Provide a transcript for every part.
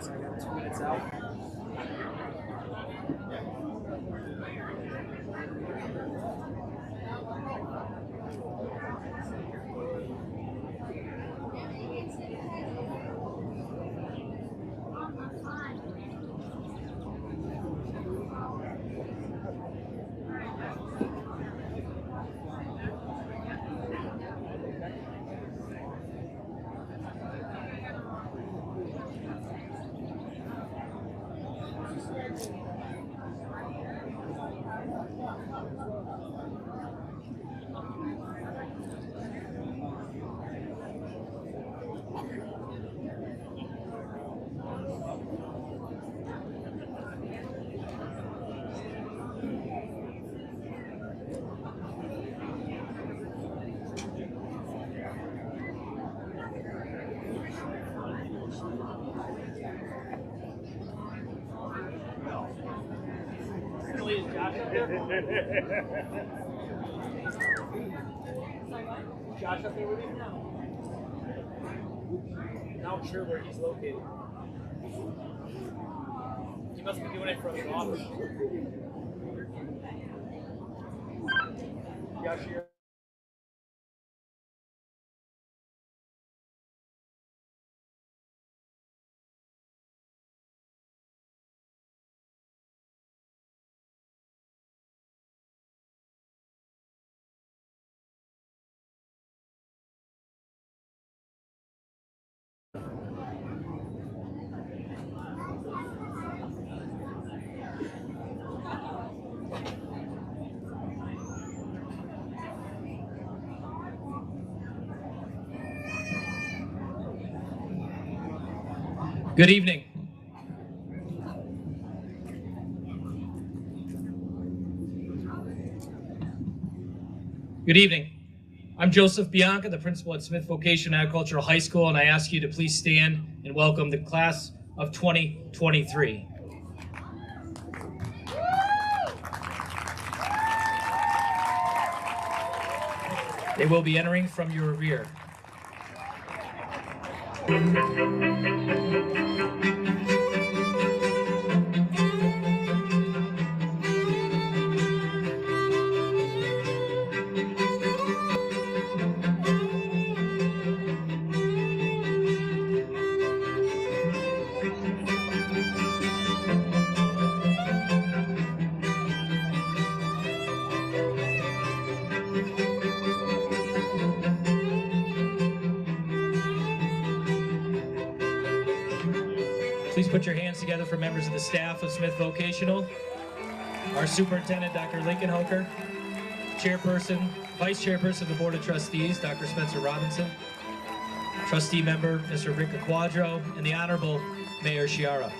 I got 2 minutes out. Josh up there with you now? Not sure where he's located. He must be doing it from the office. Josh, you're Good evening. Good evening. I'm Joseph Bianca, the principal at Smith Vocational Agricultural High School, and I ask you to please stand and welcome the class of 2023. They will be entering from your rear. Please put your hands together for members of the staff of Smith Vocational. Our superintendent, Dr. Lincoln Hoker. Chairperson, Vice Chairperson of the Board of Trustees, Dr. Spencer Robinson. Trustee member, Mr. Rick Quadro, and the Honorable Mayor Chiara.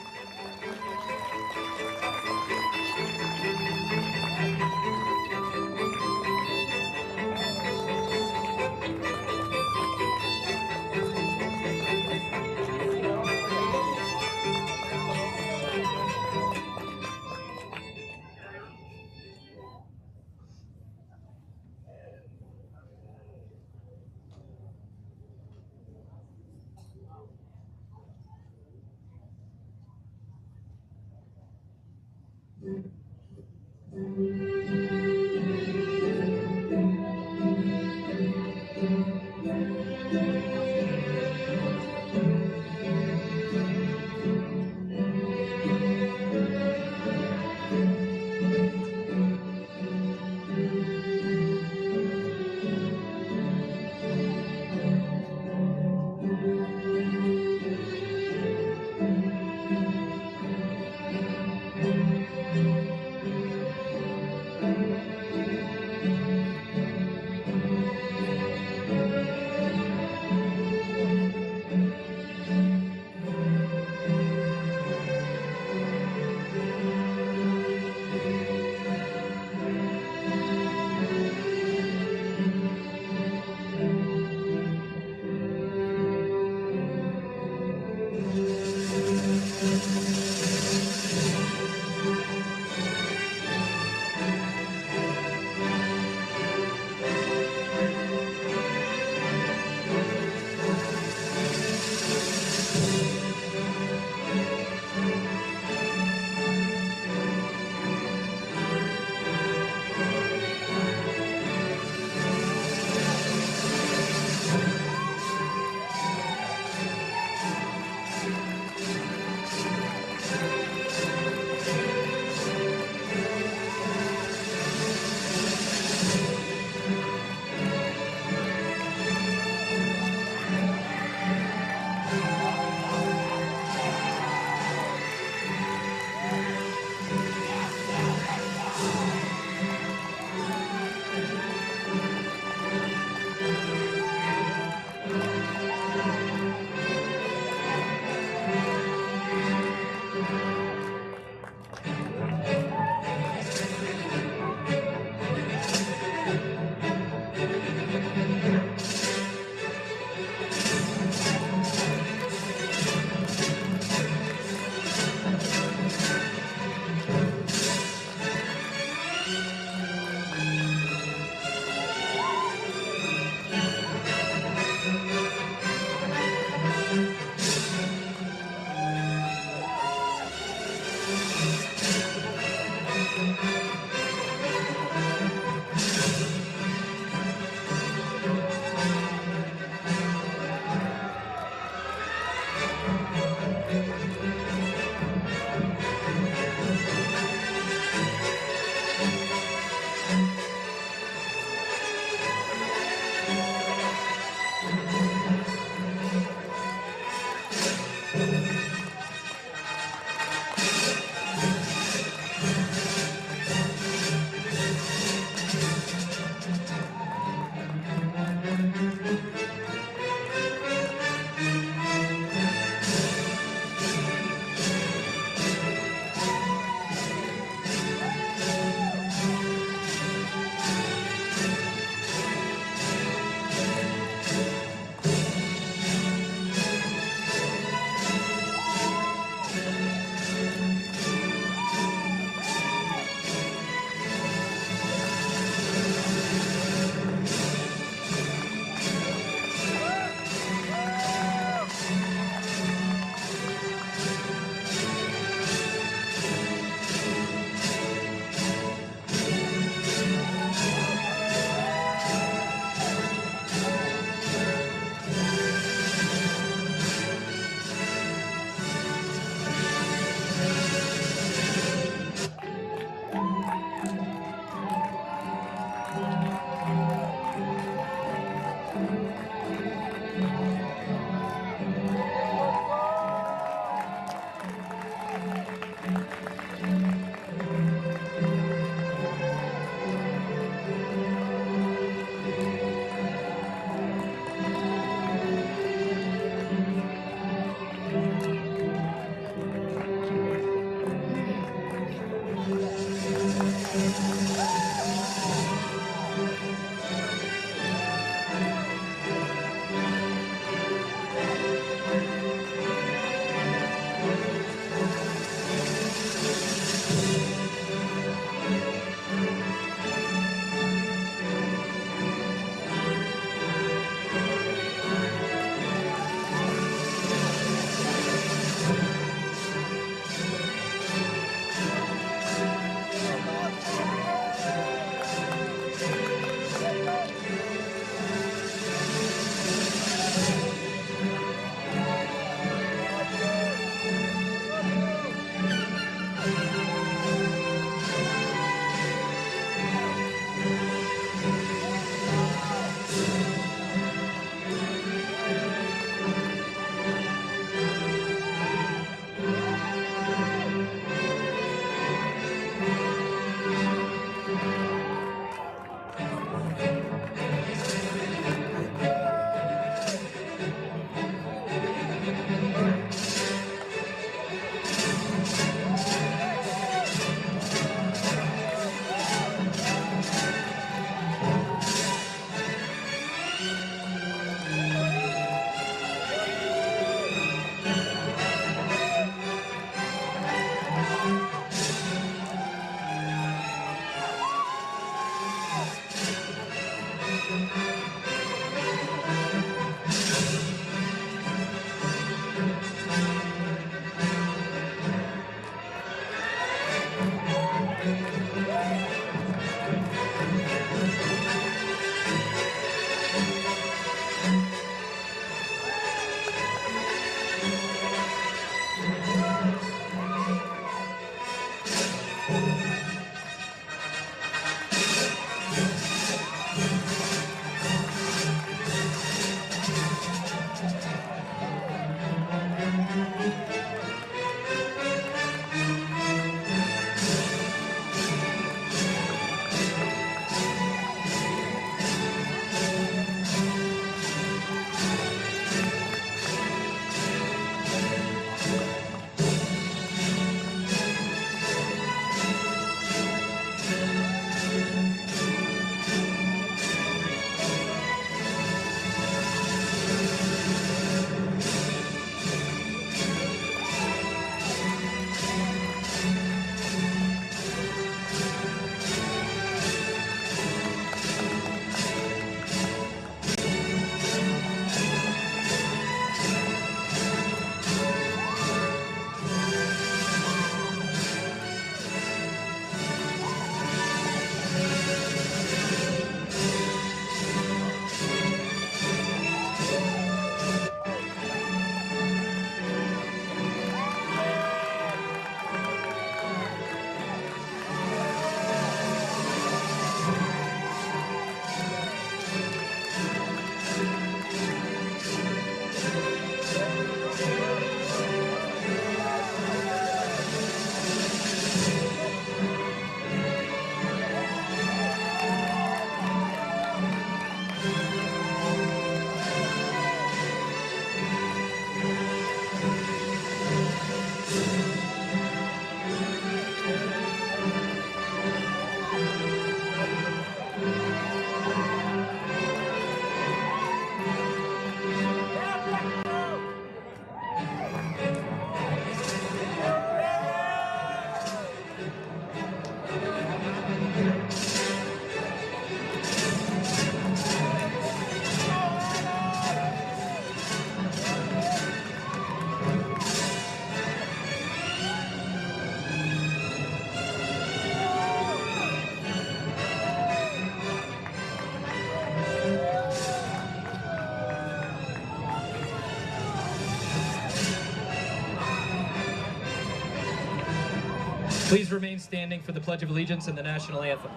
Please remain standing for the Pledge of Allegiance and the National Anthem.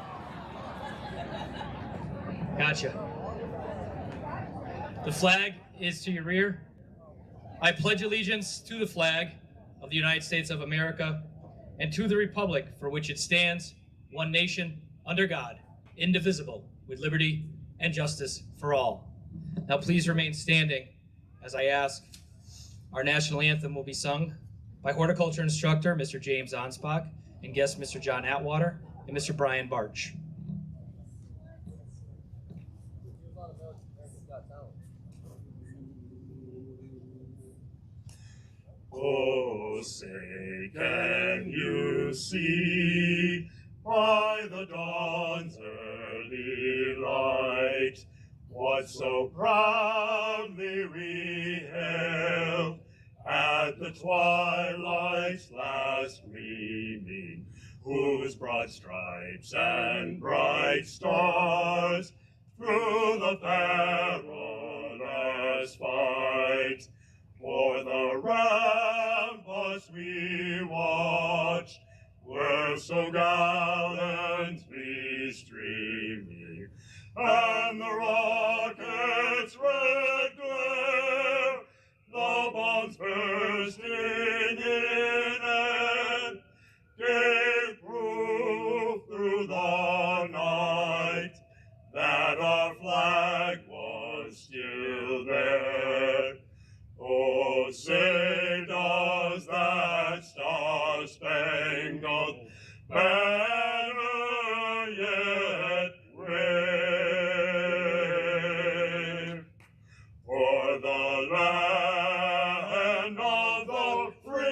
Gotcha. The flag is to your rear. I pledge allegiance to the flag of the United States of America and to the republic for which it stands, one nation, under God, indivisible, with liberty and justice for all. Now please remain standing as I ask. Our national anthem will be sung by horticulture instructor Mr. James Onspach and guest Mr. John Atwater and Mr. Brian Barch. Oh, say, can you see by the dawn's early light what so proudly we hailed at the twilight's last gleaming, whose broad stripes and bright stars through the perilous fight for the ramparts we watched were so gallantly streaming, and the rocket's red glare, the bombs bursting in and gave proof through the night that our flag was still there. Oh, say does that star-spangled banner yet wave for the land of the free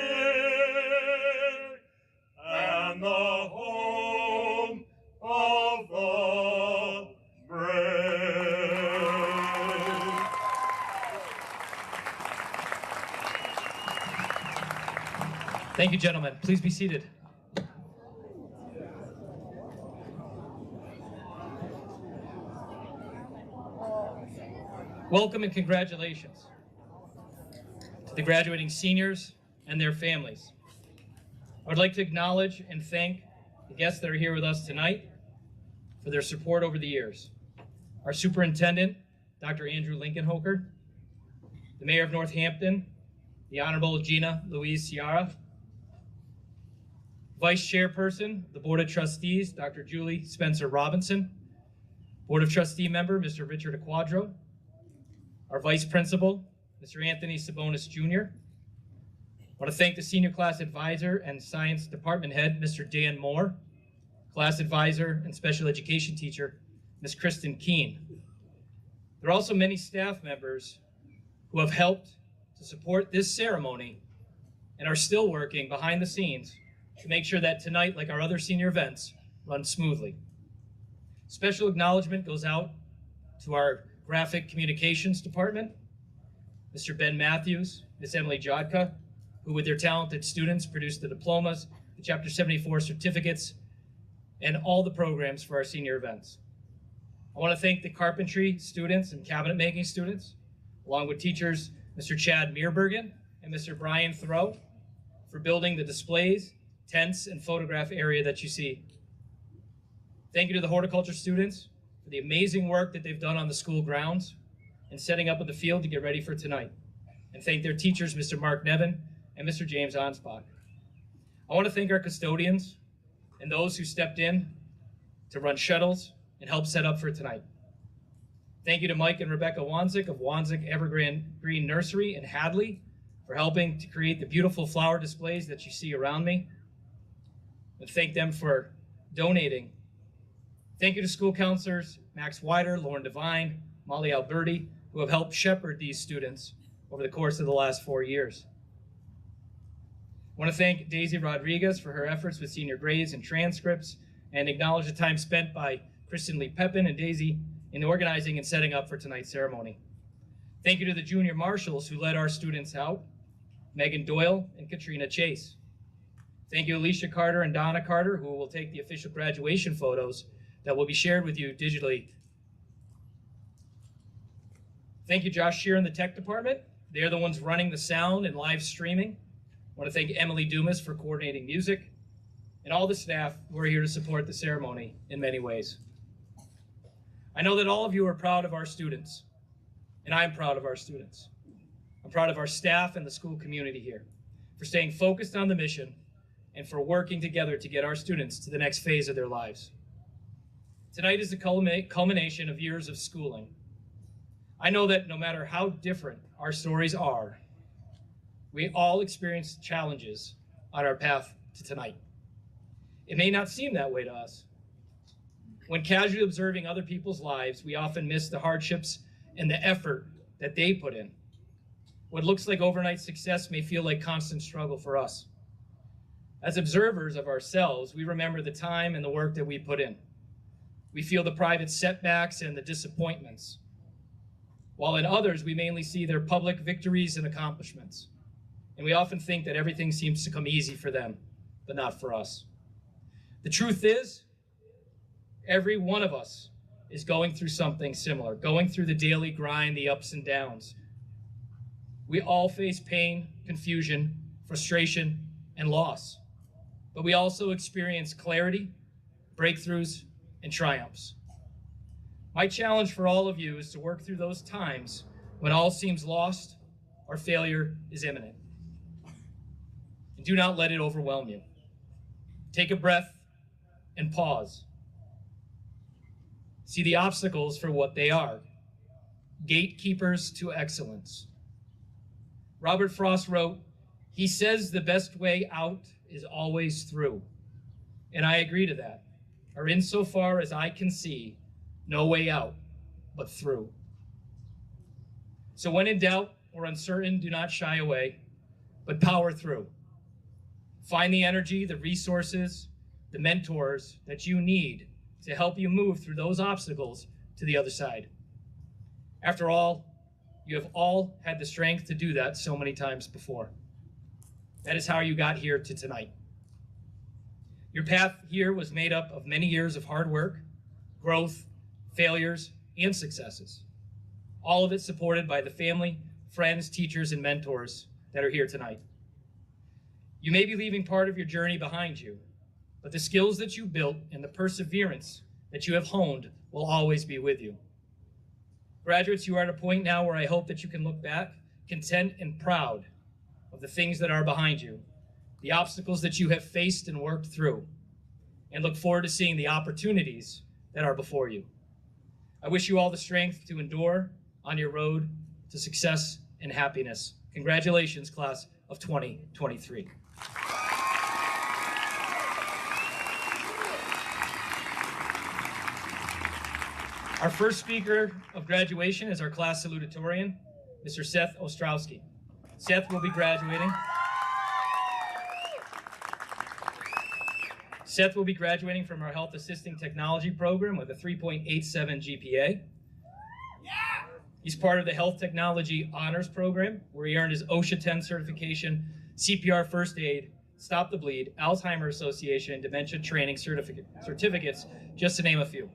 and the home of the brave? Thank you, gentlemen. Please be seated. Welcome and congratulations to the graduating seniors and their families. I would like to acknowledge and thank the guests that are here with us tonight for their support over the years. Our superintendent, Dr. Andrew Lincolnhoker, the mayor of Northampton, the Honorable Gina Louise Ciara, Vice Chairperson, the Board of Trustees, Dr. Julie Spencer Robinson, Board of Trustee member, Mr. Richard Aquadro, our Vice Principal, Mr. Anthony Sabonis Jr. I want to thank the Senior Class Advisor and Science Department Head, Mr. Dan Moore, Class Advisor and Special Education Teacher, Ms. Kristen Keene. There are also many staff members who have helped to support this ceremony and are still working behind the scenes to make sure that tonight, like our other senior events, run smoothly. Special acknowledgement goes out to our Graphic Communications Department, Mr. Ben Matthews, Ms. Emily Jodka, who with their talented students produced the diplomas, the Chapter 74 certificates, and all the programs for our senior events. I want to thank the carpentry students and cabinet making students, along with teachers Mr. Chad Meerbergen and Mr. Brian Thoreau, for building the displays, tents, and photograph area that you see. Thank you to the horticulture students for the amazing work that they've done on the school grounds and setting up in the field to get ready for tonight. And thank their teachers, Mr. Mark Nevin and Mr. James Onspach. I want to thank our custodians and those who stepped in to run shuttles and help set up for tonight. Thank you to Mike and Rebecca Wanzik of Wanzik Evergreen Green Nursery in Hadley for helping to create the beautiful flower displays that you see around me. And thank them for donating. Thank you to school counselors Max Weider, Lauren Devine, Molly Alberti, who have helped shepherd these students over the course of the last 4 years. I want to thank Daisy Rodriguez for her efforts with senior grades and transcripts, and acknowledge the time spent by Kristen Lee Pepin and Daisy in organizing and setting up for tonight's ceremony. Thank you to the junior marshals who led our students out, Megan Doyle and Katrina Chase. Thank you, Alicia Carter and Donna Carter, who will take the official graduation photos that will be shared with you digitally. Thank you, Josh Shear and the tech department. They're the ones running the sound and live streaming. I want to thank Emily Dumas for coordinating music. and all the staff who are here to support the ceremony in many ways. I know that all of you are proud of our students, and I'm proud of our students. I'm proud of our staff and the school community here for staying focused on the mission and for working together to get our students to the next phase of their lives. Tonight is the culmination of years of schooling. I know that no matter how different our stories are, we all experience challenges on our path to tonight. It may not seem that way to us. When casually observing other people's lives, we often miss the hardships and the effort that they put in. What looks like overnight success may feel like constant struggle for us. As observers of ourselves, we remember the time and the work that we put in. We feel the private setbacks and the disappointments, while in others, we mainly see their public victories and accomplishments. And we often think that everything seems to come easy for them, but not for us. The truth is, every one of us is going through something similar, going through the daily grind, the ups and downs. We all face pain, confusion, frustration, and loss. But we also experience clarity, breakthroughs, and triumphs. My challenge for all of you is to work through those times when all seems lost or failure is imminent. And do not let it overwhelm you. Take a breath and pause. See the obstacles for what they are, gatekeepers to excellence. Robert Frost wrote, "He says the best way out is always through." And I agree to that. Or insofar as I can see, no way out but through. So when in doubt or uncertain, do not shy away, but power through. Find the energy, the resources, the mentors that you need to help you move through those obstacles to the other side. After all, you have all had the strength to do that so many times before. That is how you got here to tonight. Your path here was made up of many years of hard work, growth, failures, and successes. All of it supported by the family, friends, teachers, and mentors that are here tonight. You may be leaving part of your journey behind you, but the skills that you built and the perseverance that you have honed will always be with you. Graduates, you are at a point now where I hope that you can look back, content and proud of the things that are behind you, the obstacles that you have faced and worked through, and look forward to seeing the opportunities that are before you. I wish you all the strength to endure on your road to success and happiness. Congratulations, class of 2023. Our first speaker of graduation is our class salutatorian, Mr. Seth Ostrowski. Seth will be graduating. Seth will be graduating from our Health Assisting Technology program with a 3.87 GPA. He's part of the Health Technology Honors Program, where he earned his OSHA 10 certification, CPR First Aid, Stop the Bleed, Alzheimer's Association, and Dementia Training certificates, just to name a few.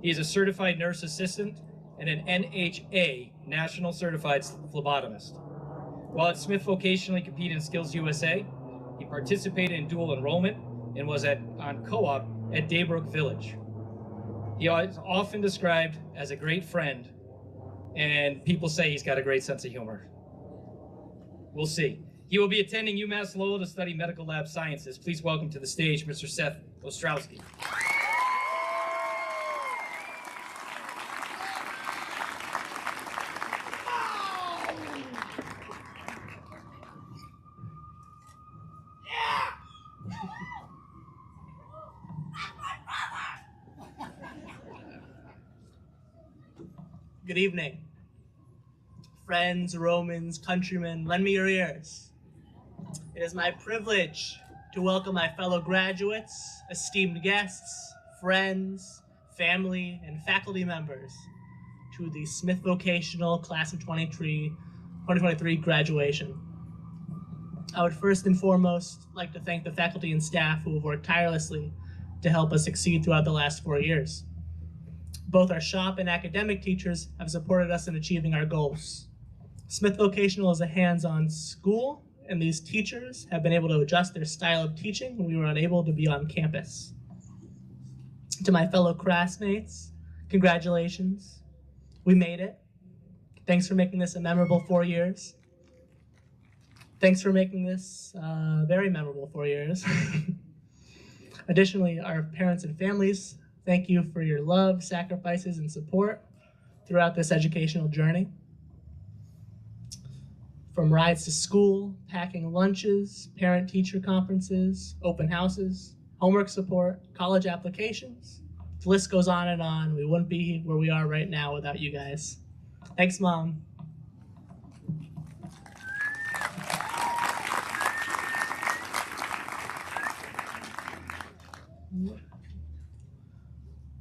He is a certified nurse assistant and an NHA, National Certified Phlebotomist. While at Smith Vocational, he competed in Skills USA. He participated in dual enrollment and was on co-op at Daybrook Village. He is often described as a great friend, and people say he's got a great sense of humor. We'll see. He will be attending UMass Lowell to study medical lab sciences. Please welcome to the stage Mr. Seth Ostrowski. Good evening. Friends, Romans, countrymen, lend me your ears. It is my privilege to welcome my fellow graduates, esteemed guests, friends, family, and faculty members to the Smith Vocational Class of 2023 graduation. I would first and foremost like to thank the faculty and staff who have worked tirelessly to help us succeed throughout the last 4 years. Both our shop and academic teachers have supported us in achieving our goals. Smith Vocational is a hands-on school and these teachers have been able to adjust their style of teaching when we were unable to be on campus. To my fellow classmates, congratulations. We made it. Thanks for making this a memorable 4 years. Thanks for making this very memorable 4 years. Additionally, our parents and families, thank you for your love, sacrifices, and support throughout this educational journey. From rides to school, packing lunches, parent-teacher conferences, open houses, homework support, college applications, the list goes on and on. We wouldn't be where we are right now without you guys. Thanks, Mom.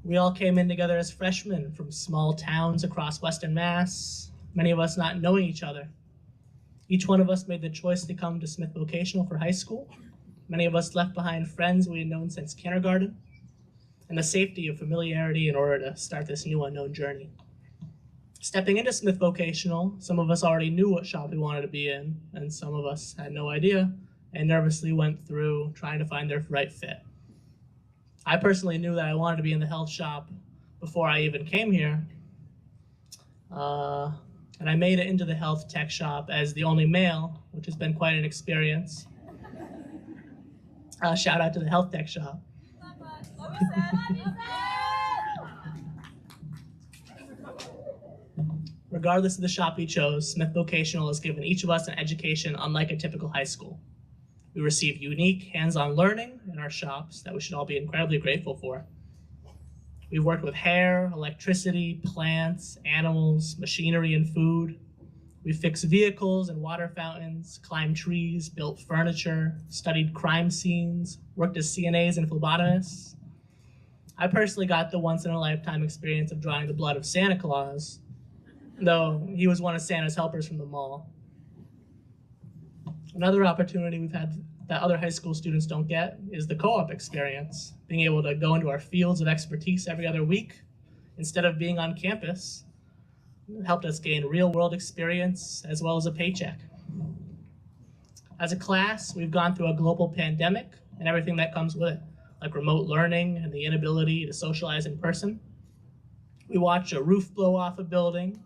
We all came in together as freshmen from small towns across Western Mass, many of us not knowing each other. Each one of us made the choice to come to Smith Vocational for high school. Many of us left behind friends we had known since kindergarten, and the safety of familiarity in order to start this new unknown journey. Stepping into Smith Vocational, some of us already knew what shop we wanted to be in, and some of us had no idea and nervously went through trying to find their right fit. I personally knew that I wanted to be in the health shop before I even came here, and I made it into the health tech shop as the only male, which has been quite an experience. Shout out to the health tech shop. Regardless of the shop we chose, Smith Vocational has given each of us an education unlike a typical high school. We receive unique hands-on learning in our shops that we should all be incredibly grateful for. We've worked with hair, electricity, plants, animals, machinery, and food. We've fixed vehicles and water fountains, climbed trees, built furniture, studied crime scenes, worked as CNAs and phlebotomists. I personally got the once-in-a-lifetime experience of drawing the blood of Santa Claus, though he was one of Santa's helpers from the mall. Another opportunity we've had that other high school students don't get is the co-op experience, being able to go into our fields of expertise every other week instead of being on campus. It helped us gain real-world experience as well as a paycheck. As a class, we've gone through a global pandemic and everything that comes with it, like remote learning and the inability to socialize in person. We watched a roof blow off a building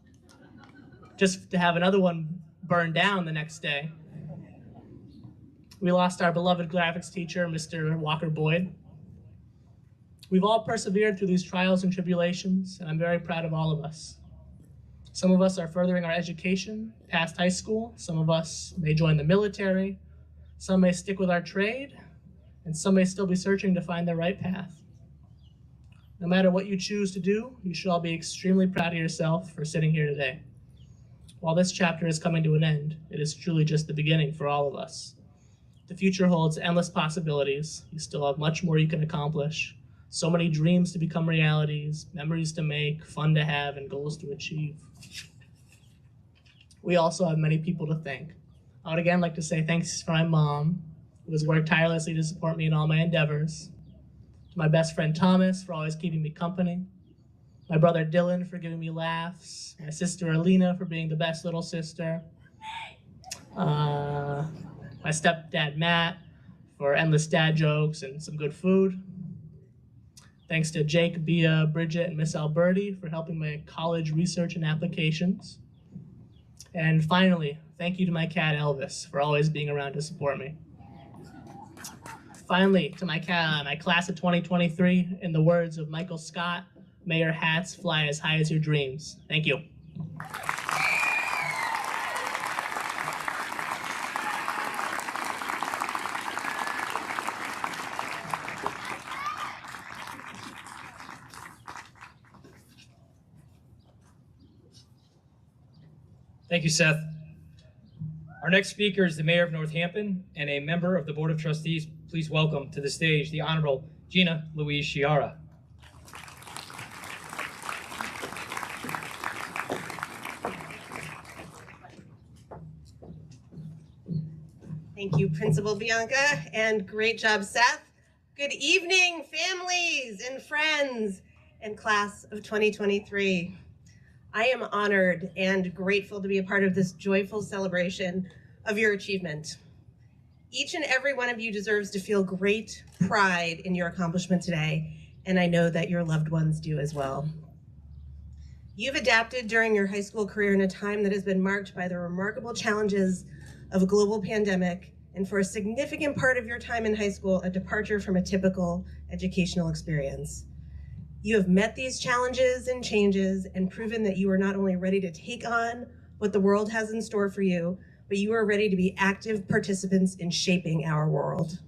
just to have another one burn down the next day. We lost our beloved graphics teacher, Mr. Walker Boyd. We've all persevered through these trials and tribulations, and I'm very proud of all of us. Some of us are furthering our education past high school. Some of us may join the military. Some may stick with our trade, and some may still be searching to find their right path. No matter what you choose to do, you should all be extremely proud of yourself for sitting here today. While this chapter is coming to an end, it is truly just the beginning for all of us. The future holds endless possibilities. You still have much more you can accomplish. So many dreams to become realities, memories to make, fun to have, and goals to achieve. We also have many people to thank. I would again like to say thanks to my mom, who has worked tirelessly to support me in all my endeavors. To my best friend Thomas for always keeping me company. My brother Dylan for giving me laughs. My sister Alina for being the best little sister. My stepdad Matt for endless dad jokes and some good food. Thanks to Jake, Bia, Bridget, and Miss Alberti for helping my college research and applications. And finally, thank you to my cat Elvis for always being around to support me. Finally, to my class of 2023, in the words of Michael Scott, may your hats fly as high as your dreams. Thank you. Thank you, Seth. Our next speaker is the Mayor of Northampton and a member of the Board of Trustees. Please welcome to the stage the Honorable Gina Louise Chiara. Thank you, Principal Bianca, and great job, Seth. Good evening, families and friends and class of 2023. I am honored and grateful to be a part of this joyful celebration of your achievement. Each and every one of you deserves to feel great pride in your accomplishment today, and I know that your loved ones do as well. You've adapted during your high school career in a time that has been marked by the remarkable challenges of a global pandemic, and for a significant part of your time in high school, a departure from a typical educational experience. You have met these challenges and changes and proven that you are not only ready to take on what the world has in store for you, but you are ready to be active participants in shaping our world.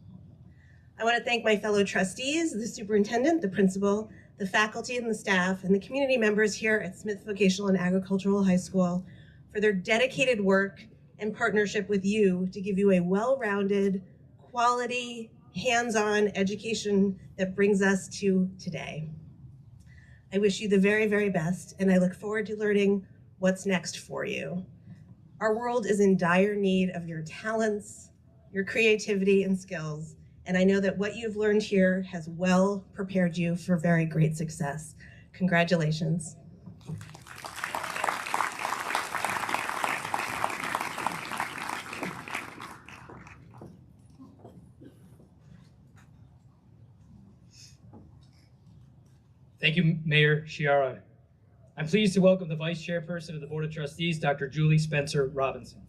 I want to thank my fellow trustees, the superintendent, the principal, the faculty and the staff, and the community members here at Smith Vocational and Agricultural High School for their dedicated work and partnership with you to give you a well-rounded, quality, hands-on education that brings us to today. I wish you the very, very best, and I look forward to learning what's next for you. Our world is in dire need of your talents, your creativity and skills, and I know that what you've learned here has well prepared you for very great success. Congratulations. Thank you, Mayor Chiara. I'm pleased to welcome the Vice Chairperson of the Board of Trustees, Dr. Julie Spencer Robinson.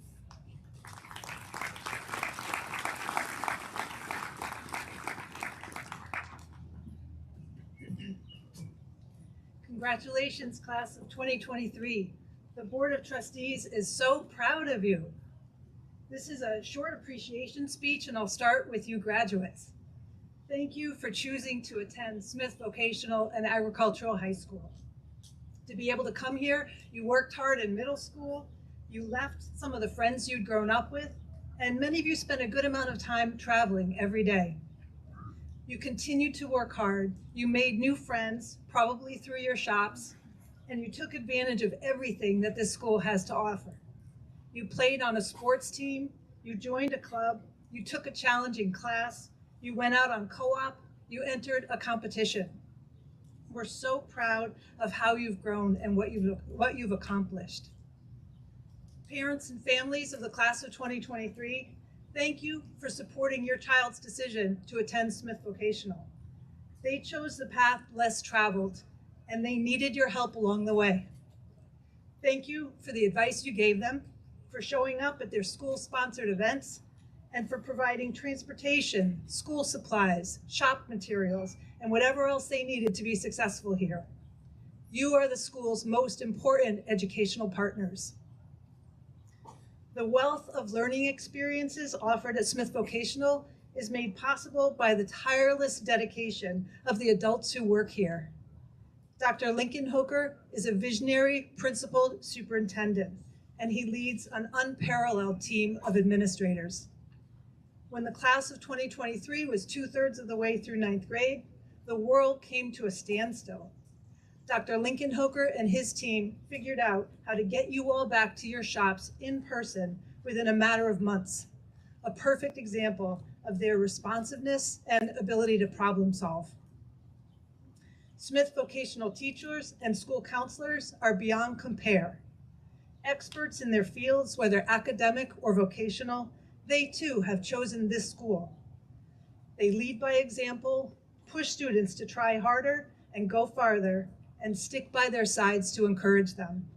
Congratulations, class of 2023. The Board of Trustees is so proud of you. This is a short appreciation speech, and I'll start with you graduates. Thank you for choosing to attend Smith Vocational and Agricultural High School. To be able to come here, you worked hard in middle school, you left some of the friends you'd grown up with, and many of you spent a good amount of time traveling every day. You continued to work hard, you made new friends, probably through your shops, and you took advantage of everything that this school has to offer. You played on a sports team, you joined a club, you took a challenging class, you went out on co-op, you entered a competition. We're so proud of how you've grown and what you've accomplished. Parents and families of the class of 2023, thank you for supporting your child's decision to attend Smith Vocational. They chose the path less traveled, and they needed your help along the way. Thank you for the advice you gave them, for showing up at their school-sponsored events, and for providing transportation, school supplies, shop materials, and whatever else they needed to be successful here. You are the school's most important educational partners. The wealth of learning experiences offered at Smith Vocational is made possible by the tireless dedication of the adults who work here. Dr. Lincoln Hoker is a visionary principal superintendent, and he leads an unparalleled team of administrators. When the class of 2023 was 2/3 of the way through 9th grade, the world came to a standstill. Dr. Lincoln Hoker and his team figured out how to get you all back to your shops in person within a matter of months, a perfect example of their responsiveness and ability to problem solve. Smith Vocational teachers and school counselors are beyond compare. Experts in their fields, whether academic or vocational, they too have chosen this school. They lead by example, push students to try harder and go farther, and stick by their sides to encourage them.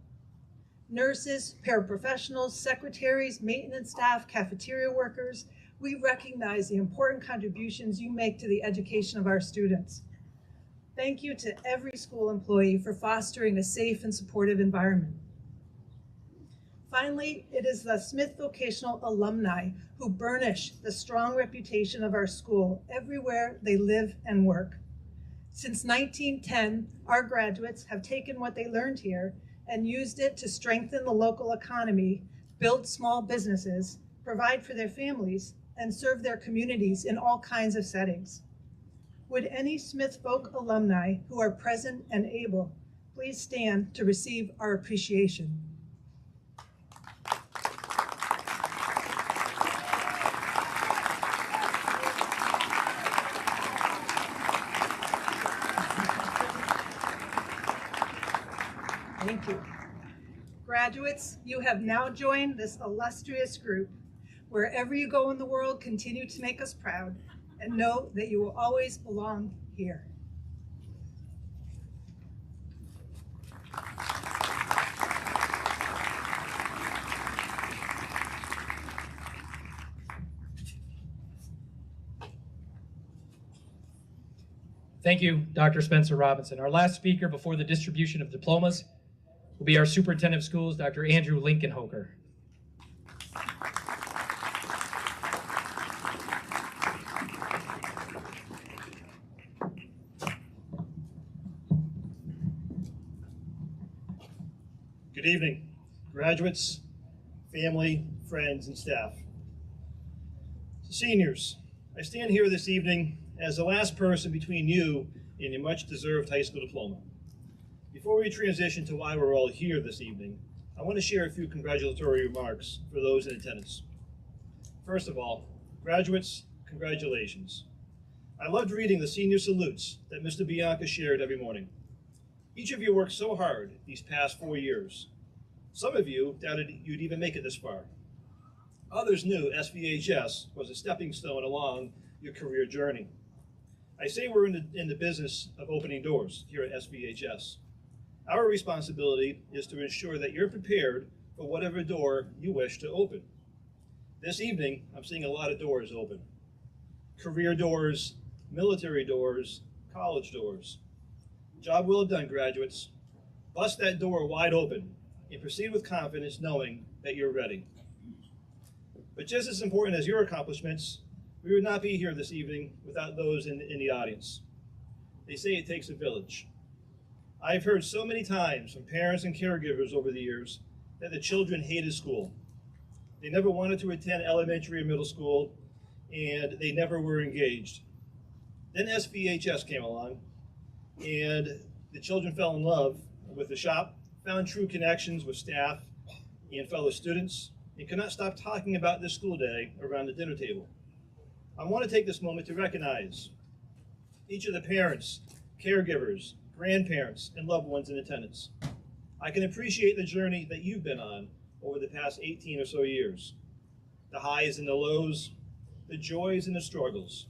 Nurses, paraprofessionals, secretaries, maintenance staff, cafeteria workers, we recognize the important contributions you make to the education of our students. Thank you to every school employee for fostering a safe and supportive environment. Finally, it is the Smith Vocational alumni who burnish the strong reputation of our school everywhere they live and work. Since 1910, our graduates have taken what they learned here and used it to strengthen the local economy, build small businesses, provide for their families, and serve their communities in all kinds of settings. Would any Smith Voc alumni who are present and able please stand to receive our appreciation. Thank you. Graduates, you have now joined this illustrious group. Wherever you go in the world, continue to make us proud, and know that you will always belong here. Thank you, Dr. Spencer Robinson. Our last speaker before the distribution of diplomas will be our Superintendent of Schools, Dr. Andrew Lincolnhoker. Good evening, graduates, family, friends, and staff. So seniors, I stand here this evening as the last person between you and your much-deserved high school diploma. Before we transition to why we're all here this evening, I want to share a few congratulatory remarks for those in attendance. First of all, graduates, congratulations. I loved reading the senior salutes that Mr. Bianca shared every morning. Each of you worked so hard these past 4 years. Some of you doubted you'd even make it this far. Others knew SVHS was a stepping stone along your career journey. I say we're in the business of opening doors here at SVHS. Our responsibility is to ensure that you're prepared for whatever door you wish to open. This evening, I'm seeing a lot of doors open. Career doors, military doors, college doors. Job well done, graduates. Bust that door wide open and proceed with confidence knowing that you're ready. But just as important as your accomplishments, we would not be here this evening without those in the audience. They say it takes a village. I've heard so many times from parents and caregivers over the years that the children hated school. They never wanted to attend elementary or middle school, and they never were engaged. Then SVHS came along, and the children fell in love with the shop, found true connections with staff and fellow students, and could not stop talking about this school day around the dinner table. I want to take this moment to recognize each of the parents, caregivers, grandparents, and loved ones in attendance. I can appreciate the journey that you've been on over the past 18 or so years. The highs and the lows, the joys and the struggles.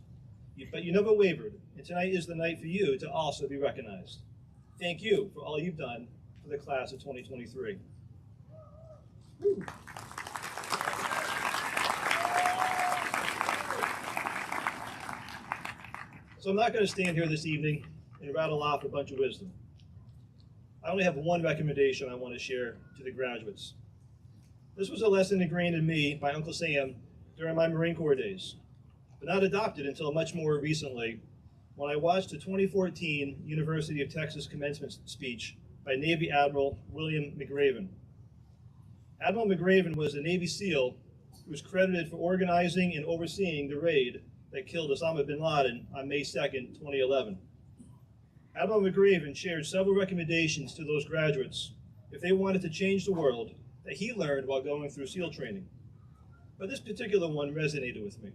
But you never wavered, and tonight is the night for you to also be recognized. Thank you for all you've done for the class of 2023. Woo. So I'm not going to stand here this evening and rattle off a bunch of wisdom. I only have one recommendation I want to share to the graduates. This was a lesson ingrained in me by Uncle Sam during my Marine Corps days, but not adopted until much more recently when I watched the 2014 University of Texas commencement speech by Navy Admiral William McRaven. Admiral McRaven was a Navy SEAL who was credited for organizing and overseeing the raid that killed Osama bin Laden on May 2nd, 2011. Admiral McRaven shared several recommendations to those graduates if they wanted to change the world that he learned while going through SEAL training. But this particular one resonated with me.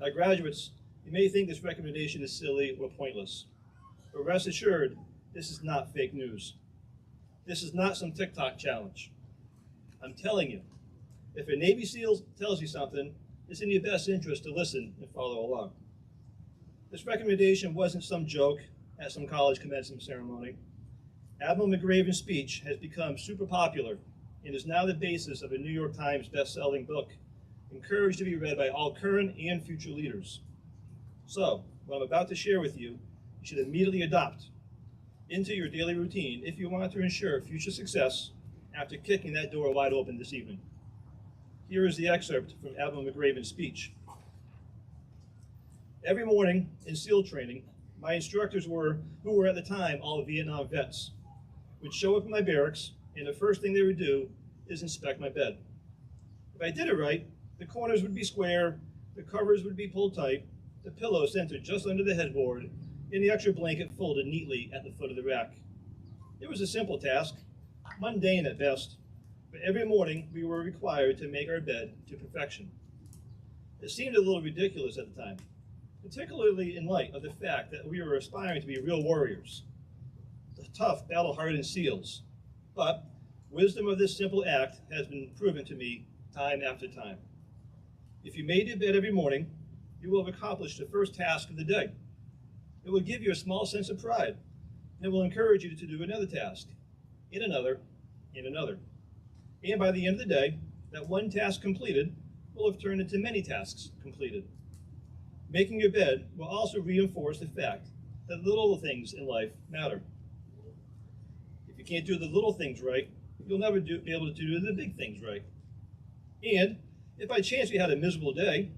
Now, graduates, you may think this recommendation is silly or pointless, but rest assured, this is not fake news. This is not some TikTok challenge. I'm telling you, if a Navy SEAL tells you something, it's in your best interest to listen and follow along. This recommendation wasn't some joke at some college commencement ceremony. Admiral McRaven's speech has become super popular and is now the basis of a New York Times best-selling book, encouraged to be read by all current and future leaders. So, what I'm about to share with you, you should immediately adopt into your daily routine if you want to ensure future success after kicking that door wide open this evening. Here is the excerpt from Admiral McRaven's speech. Every morning in SEAL training, my instructors who were at the time all Vietnam vets, would show up in my barracks, and the first thing they would do is inspect my bed. If I did it right, the corners would be square, the covers would be pulled tight, the pillow centered just under the headboard, and the extra blanket folded neatly at the foot of the rack. It was a simple task, mundane at best, but every morning we were required to make our bed to perfection. It seemed a little ridiculous at the time, particularly in light of the fact that we were aspiring to be real warriors, the tough, battle-hardened SEALs. But wisdom of this simple act has been proven to me time after time. If you made your bed every morning, you will have accomplished the first task of the day. It will give you a small sense of pride, and it will encourage you to do another task, and another, and another. And by the end of the day, that one task completed will have turned into many tasks completed. Making your bed will also reinforce the fact that little things in life matter. If you can't do the little things right, you'll never be able to do the big things right. And if by chance you had a miserable day,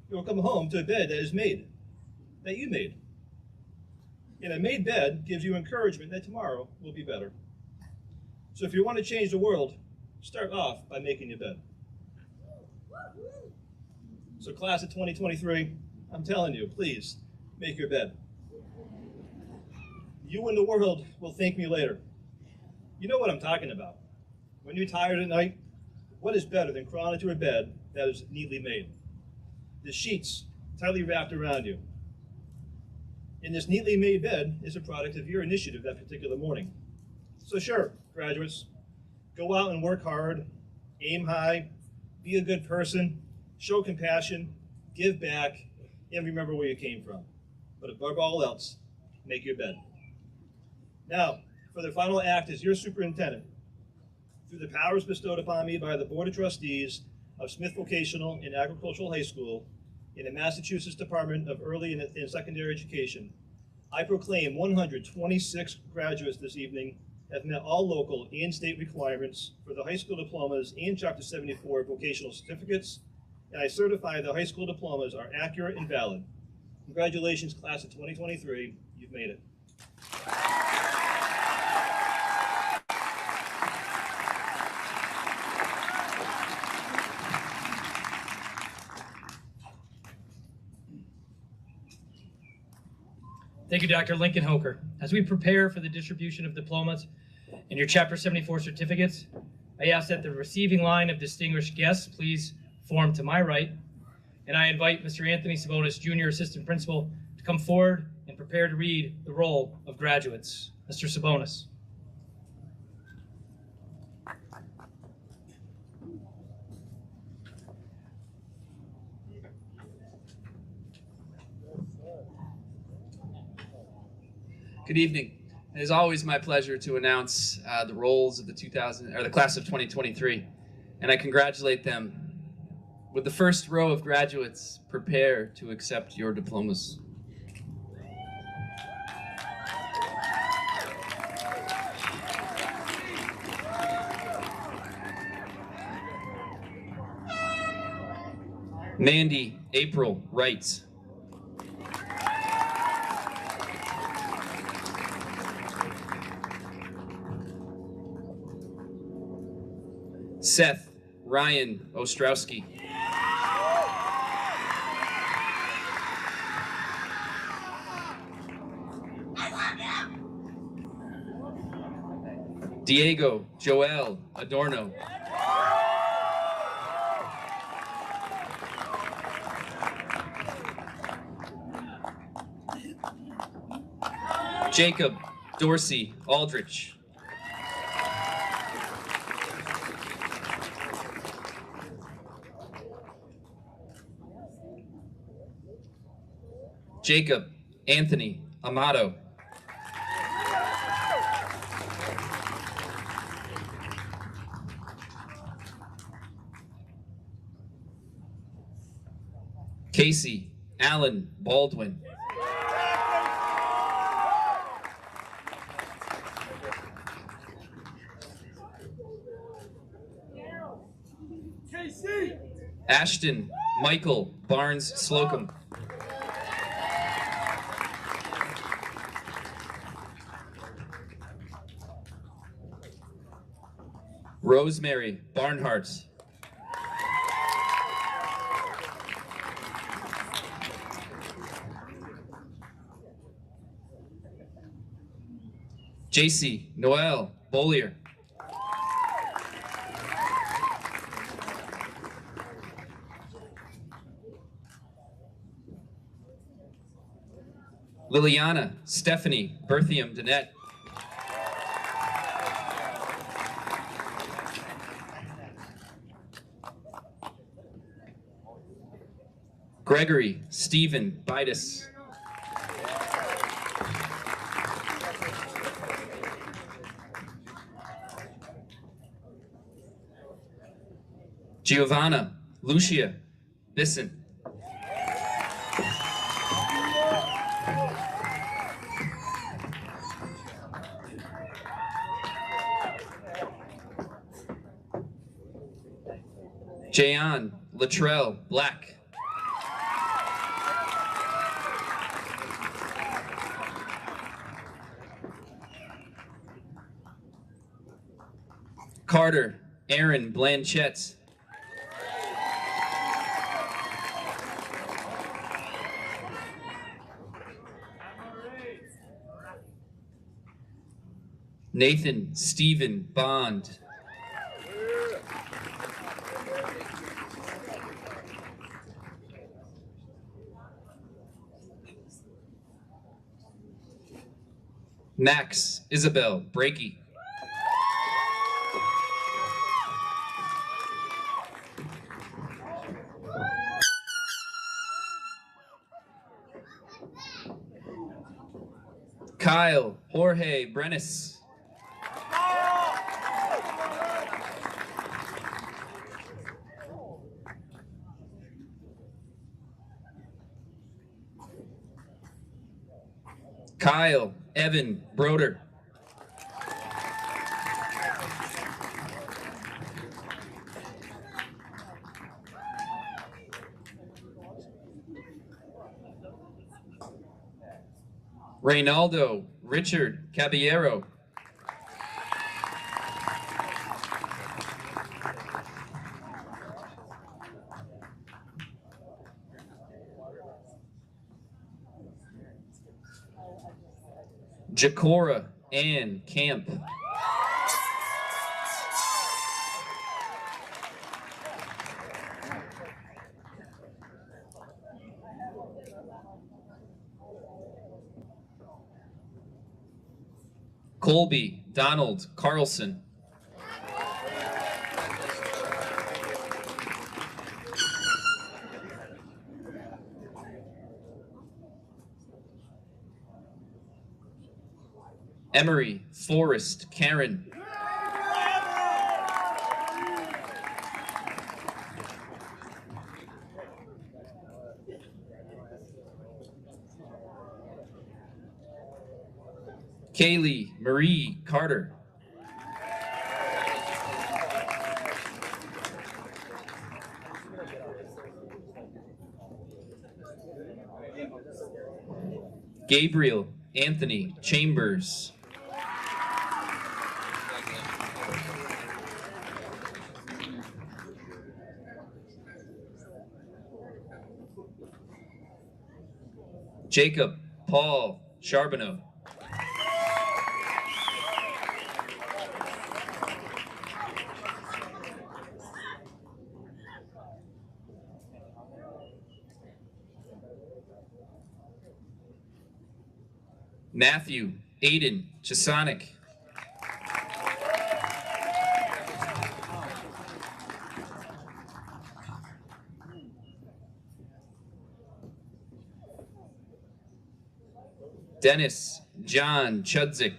you'll come home to a bed that is made, that you made. And a made bed gives you encouragement that tomorrow will be better. So if you want to change the world, start off by making your bed. So class of 2023, I'm telling you, please make your bed. You and the world will thank me later. You know what I'm talking about. When you're tired at night, what is better than crawling into a bed that is neatly made? The sheets tightly wrapped around you. And this neatly made bed is a product of your initiative that particular morning. So sure, graduates, go out and work hard, aim high, be a good person, show compassion, give back, and remember where you came from. But above all else, make your bed. Now, for the final act as your superintendent, through the powers bestowed upon me by the Board of Trustees of Smith Vocational and Agricultural High School in the Massachusetts Department of Early and Secondary Education, I proclaim 126 graduates this evening have met all local and state requirements for the high school diplomas and Chapter 74 vocational certificates, and I certify the high school diplomas are accurate and valid. Congratulations, class of 2023, you've made it. Thank you, Dr. Lincoln Hoker. As we prepare for the distribution of diplomas and your Chapter 74 certificates, I ask that the receiving line of distinguished guests please form to my right, and I invite Mr. Anthony Sabonis, Junior Assistant Principal, to come forward and prepare to read the roll of graduates. Mr. Sabonis. Good evening. It is always my pleasure to announce the rolls of the class of 2023, and I congratulate them. Would the first row of graduates prepare to accept your diplomas? Mandy April Wright. Seth Ryan Ostrowski. Diego Joel Adorno. Jacob Dorsey Aldrich. Jacob Anthony Amato. Casey Allen Baldwin. Ashton Michael Barnes Slocum. Rosemary Barnhart. JC Noel Bollier. Liliana Stephanie Berthium Danette. Gregory Stephen Bidas. Giovanna Lucia Bisson. Jayon Latrell Black. Carter Aaron Blanchett. Nathan Stephen Bond. Max Isabel Breaky. Kyle Jorge Brenes. Kyle Evan Broder. Reynaldo Richard Caballero. Jacora Ann Camp. Colby Donald Carlson. Emery Forrest Karen. Kaylee Marie Carter. Gabriel Anthony Chambers. Jacob Paul Charbonneau. Matthew Aiden Chesonic. Dennis John Chudzik.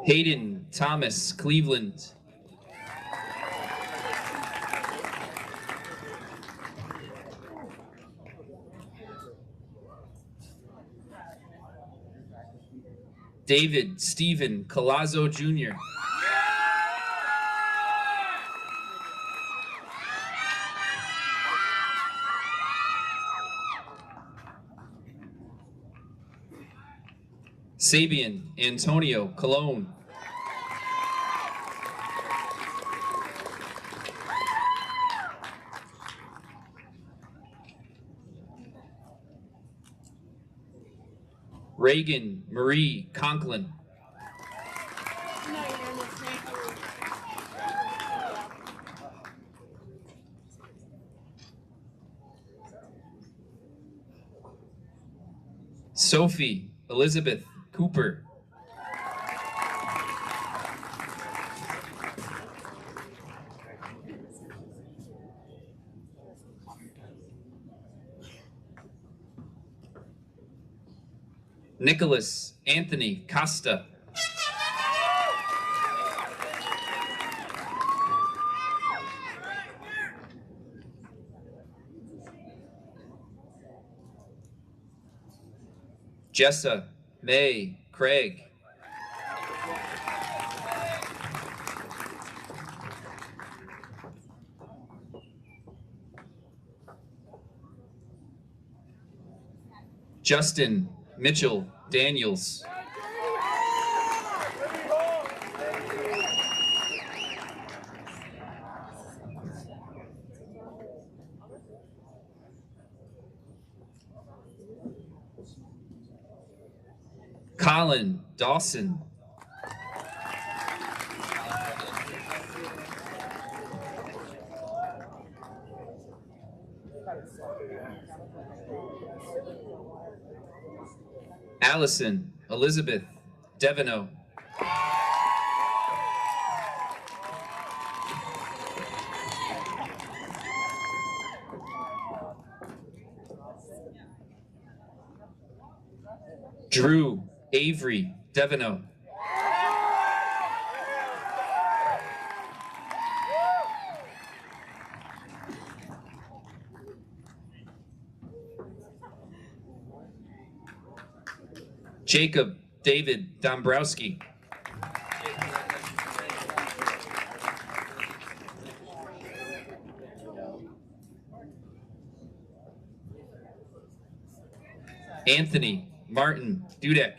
Hayden Thomas Cleveland. David Stephen Colazzo Jr. Sabian Antonio Colon. Reagan Marie Conklin. Sophie Elizabeth Cooper. Nicholas Anthony Costa. Jessa May Craig. Justin Mitchell Daniels. Colin Dawson. Allison Elizabeth Devono. Drew Avery Devono. Jacob David Dombrowski. Anthony Martin Dudek.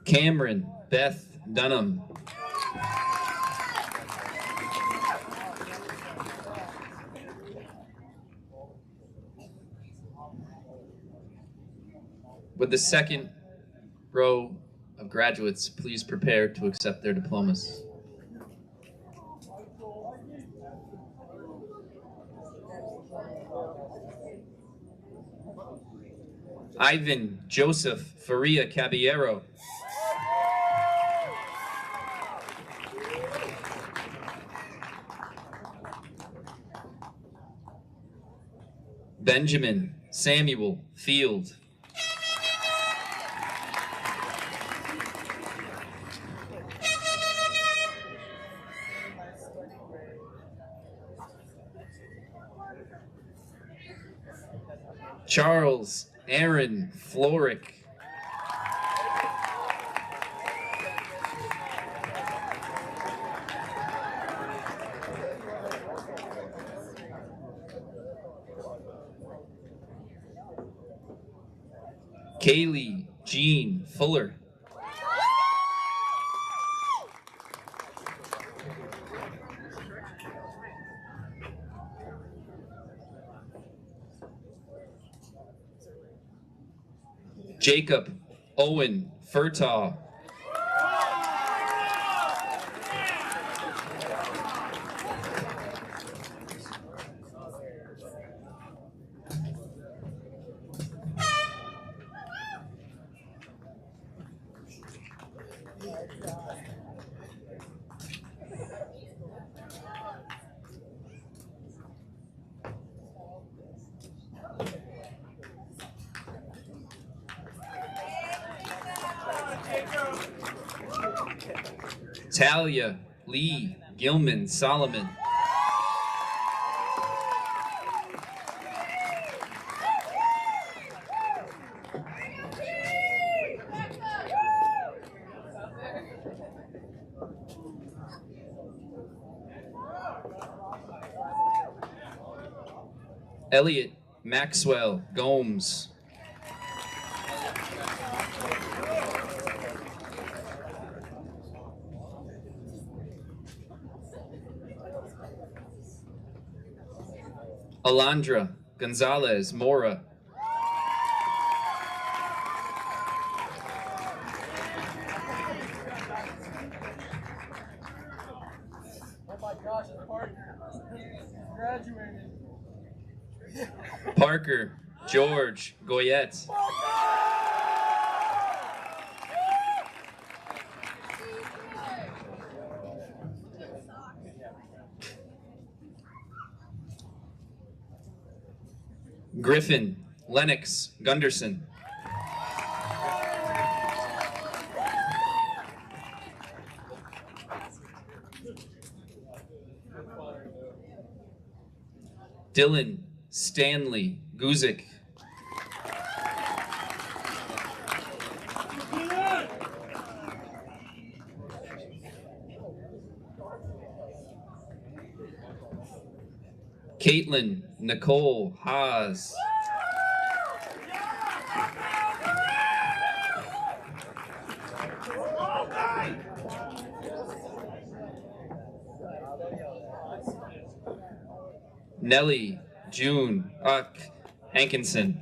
Cameron Beth Dunham. Would the second row of graduates please prepare to accept their diplomas? Ivan Joseph Faria Caballero. Benjamin Samuel Field. Charles Aaron Florick. Kaylee Jean Fuller. Jacob Owen Furtaw. Talia Lee Gilman Solomon. Elliot Maxwell Gomes. Alondra Gonzalez Mora. Parker George Goyette. Griffin Lennox Gunderson. Dylan Stanley Guzik. Caitlin Nicole Haas. Nellie June Hankinson.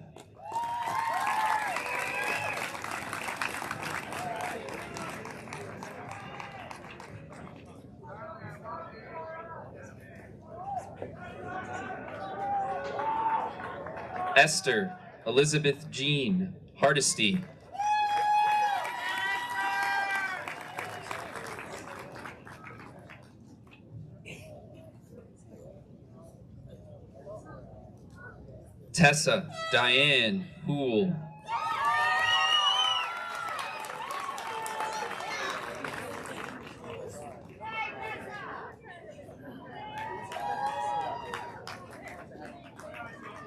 Esther Elizabeth Jean Hardesty. Tessa Diane Poole.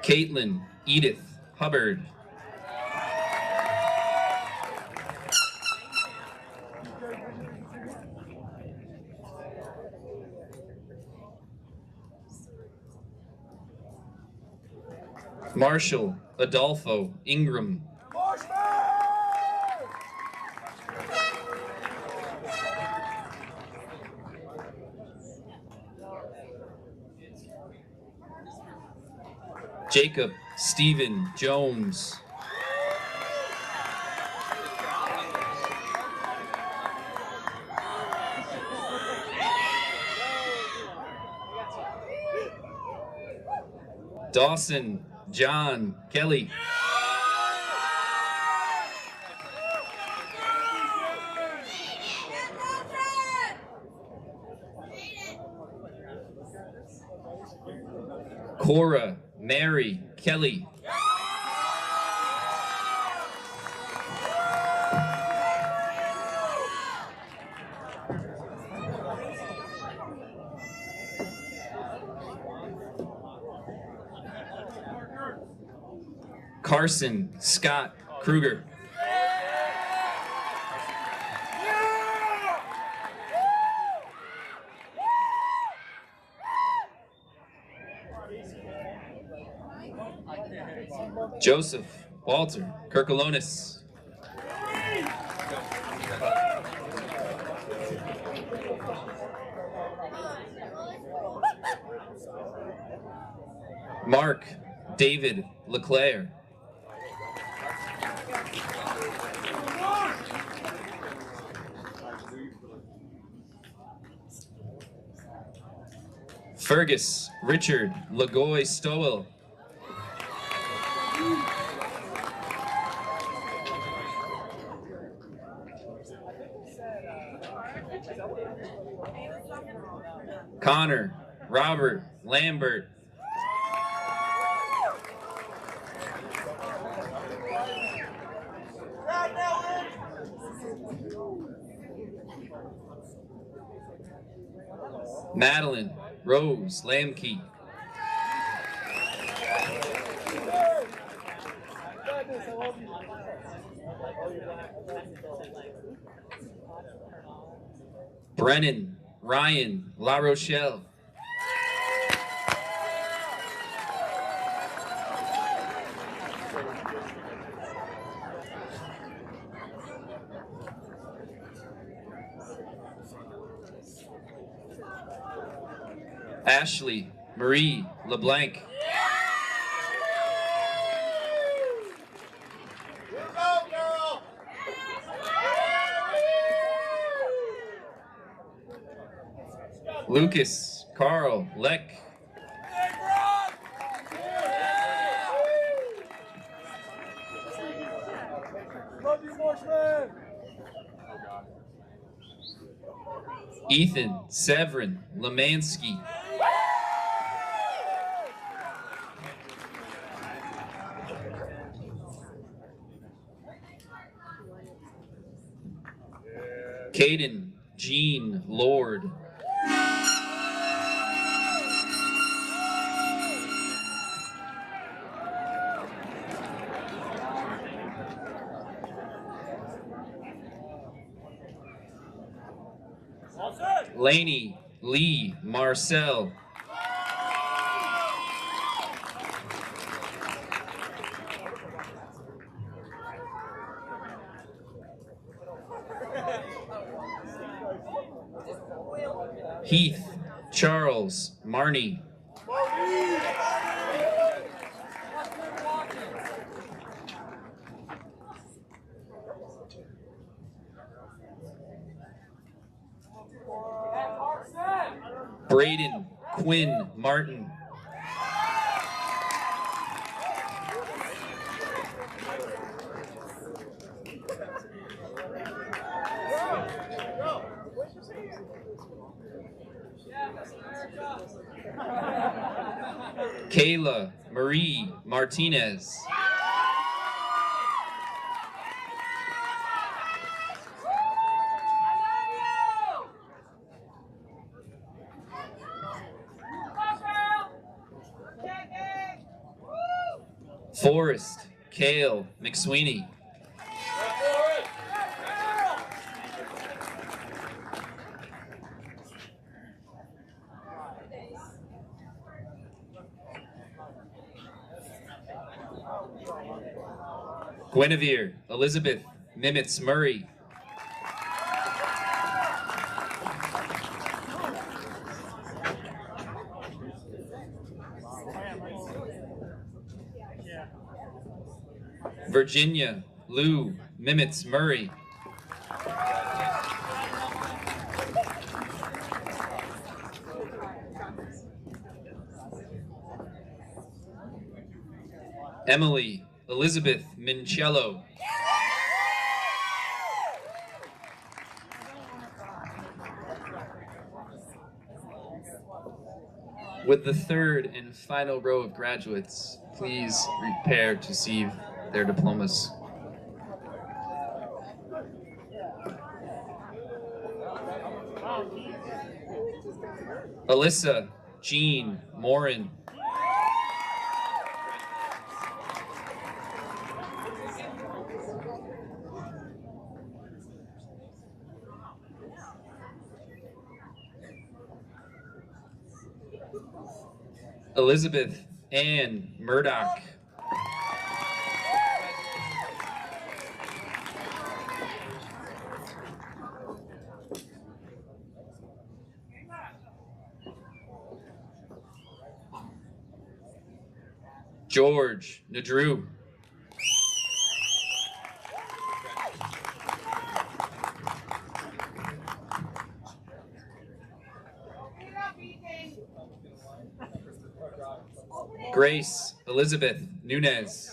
Caitlin Edith Hubbard. Marshall Adolfo Ingram. Jacob Stephen Jones. Dawson John Kelly. Cora Mary Kelly. Carson Scott Kruger. Joseph Walter Kirkalonis. Mark David LeClaire. Fergus Richard Lagoy Stowell. Connor Robert Lambert. Madeline Rose Lamke. Brennan Ryan La Rochelle. Ashley Marie LeBlanc. Lucas Carl Leck. Love you, Marshman! Ethan Severin Lemansky. Caden Jean Lord. Laney Lee Marcel. Heath Charles Marnie. Braden Quinn Martin. Kayla Marie Martinez. Forrest Kale McSweeney. Guinevere Elizabeth Nimitz Murray. Virginia Lou Nimitz Murray. Emily Elizabeth Mincello. With the third and final row of graduates, please prepare to receive their diplomas. Alyssa Jean Morin. Elizabeth Ann Murdoch. George Nadrew. Grace Elizabeth Nunez.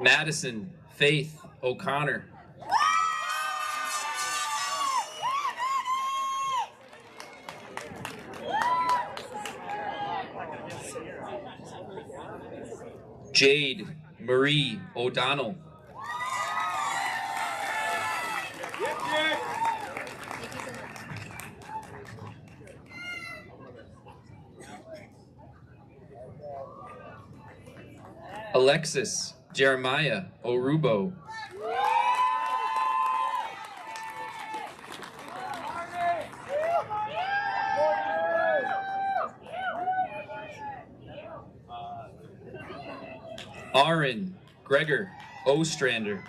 Madison Faith O'Connor. Jade Marie O'Donnell. Alexis Jeremiah Orubo. Aaron Gregor Ostrander.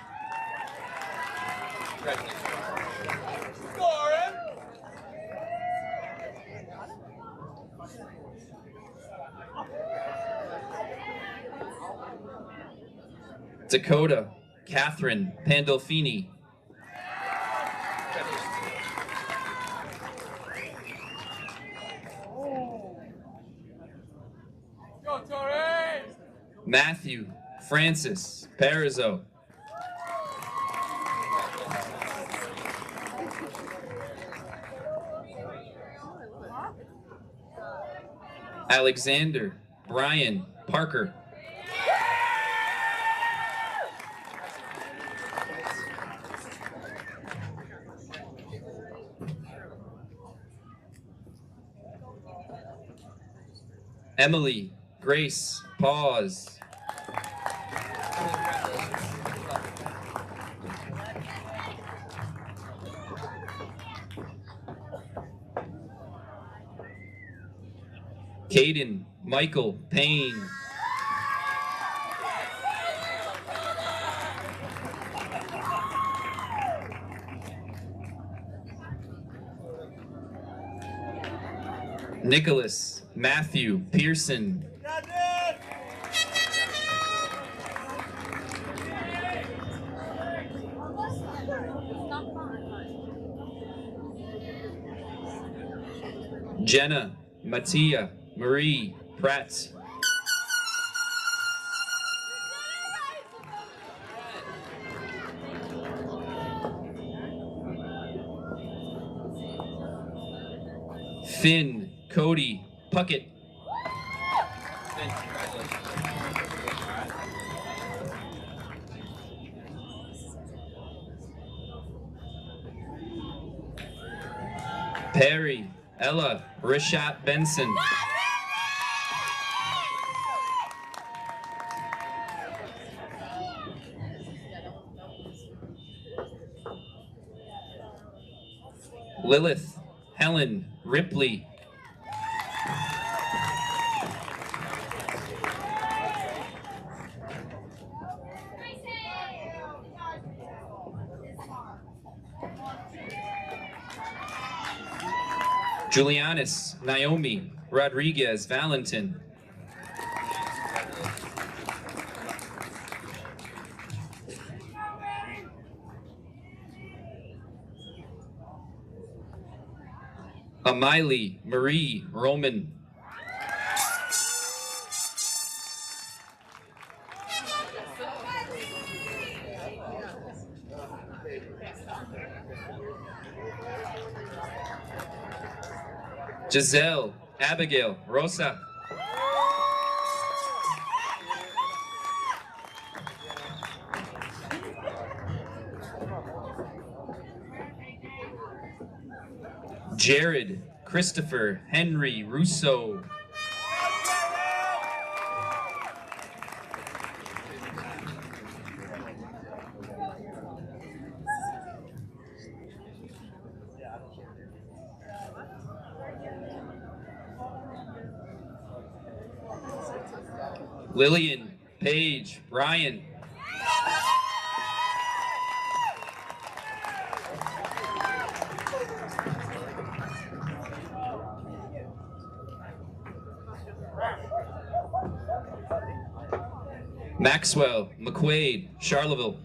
Dakota Catherine Pandolfini. Go, Torres! Matthew Francis Parizo. Alexander Brian Parker. Emily Grace Pause. Caden Michael Payne. Nicholas Matthew Pearson. Jenna Mattia Marie Pratt. Finn Cody Puckett. Perry Ella Rishat Benson. Lilith Helen Ripley. Julianis Naomi Rodriguez Valentin. Amiley Marie Roman. Giselle Abigail Rosa. Jared Christopher Henry Russo. Lillian Paige Ryan. Maxwell McQuaid Charleville.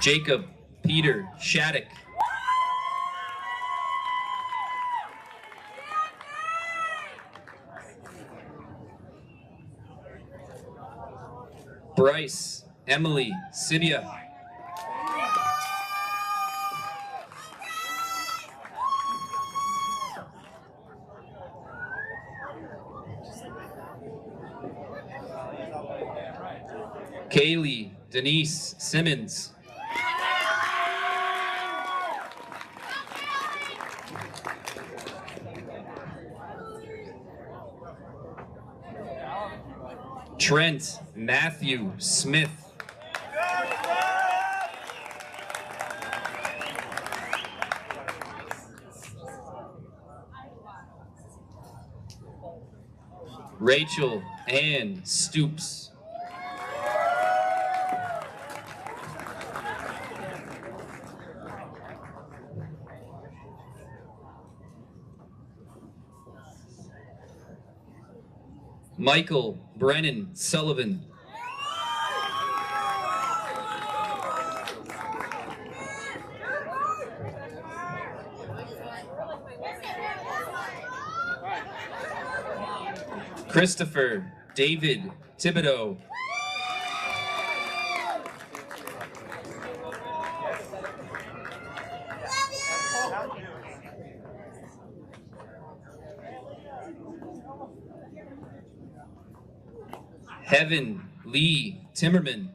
Jacob Peter Shattuck. Bryce Emily Sibia. Kaylee Denise Simmons. Trent Matthew Smith. Rachel Ann Stoops. Michael Brennan Sullivan. Christopher David Thibodeau. Heaven Lee Timmerman.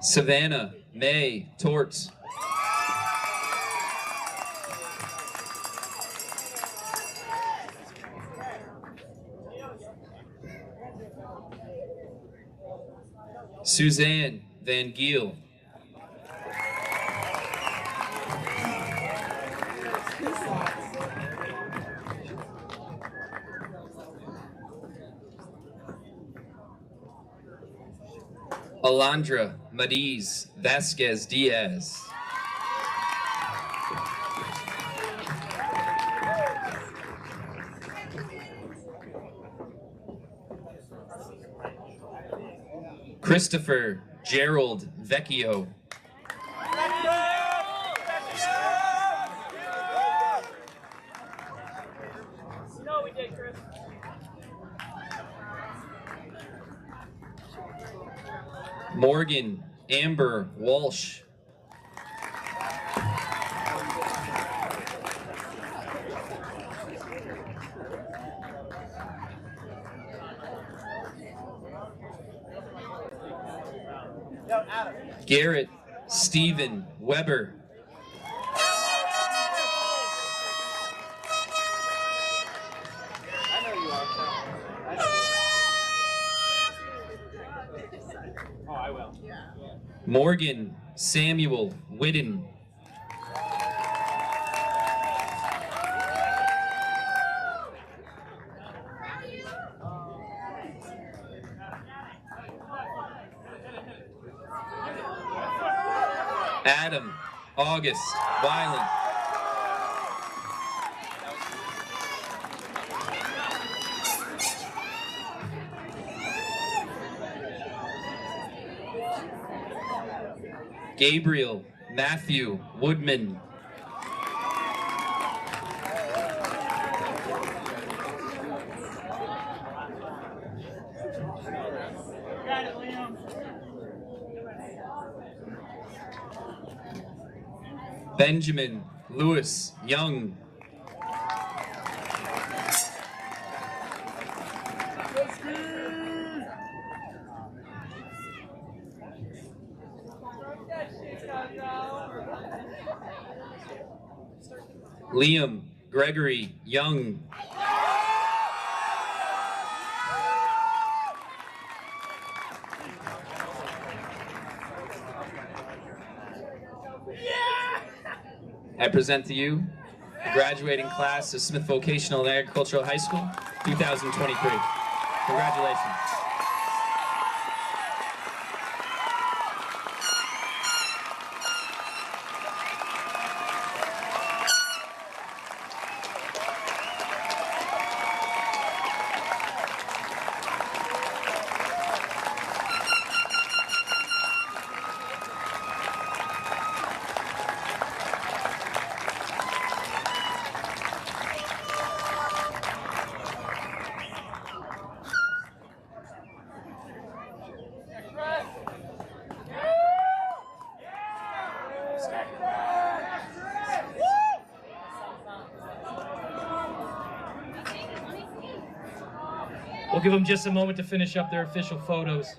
Savannah May Torts. Suzanne Van Giel. Alondra Madiz Vasquez Diaz. Christopher Gerald Vecchio. Morgan Amber Walsh. Garrett Stephen Weber. Morgan Samuel Whitten. Adam August Weiland. Gabriel Matthew Woodman. Benjamin Lewis Young. Liam Gregory Young. I present to you the graduating class of Smith Vocational and Agricultural High School, 2023. Congratulations. We'll give them just a moment to finish up their official photos.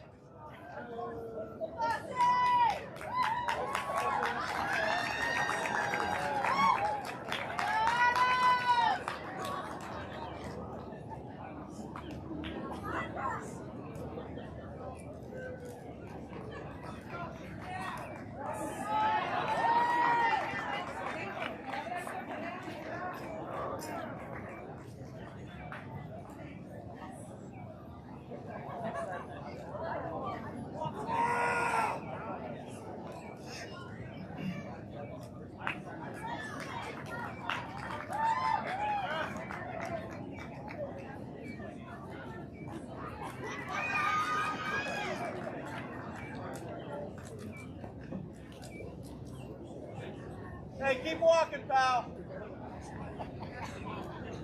Hey, keep walking, pal.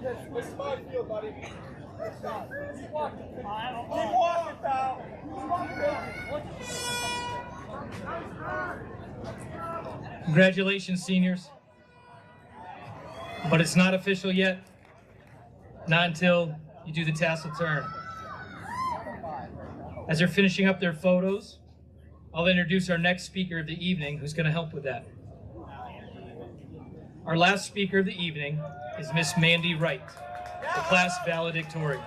This is my field, buddy. Keep walking. Keep walking, pal. Congratulations, seniors. But it's not official yet. Not until you do the tassel turn. As they're finishing up their photos, I'll introduce our next speaker of the evening who's going to help with that. Our last speaker of the evening is Miss Mandy Wright, the class valedictorian.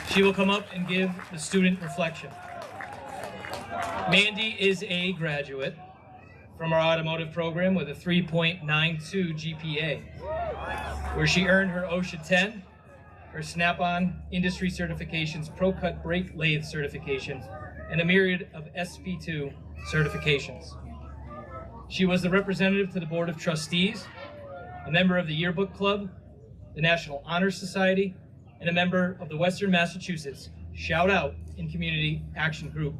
She will come up and give the student reflection. Mandy is a graduate from our automotive program with a 3.92 GPA, where she earned her OSHA 10, her Snap-on Industry Certifications Pro Cut Brake Lathe certification, and a myriad of SP2 certifications. She was the representative to the Board of Trustees, a member of the Yearbook Club, the National Honor Society, and a member of the Western Massachusetts Shout Out in Community Action Group.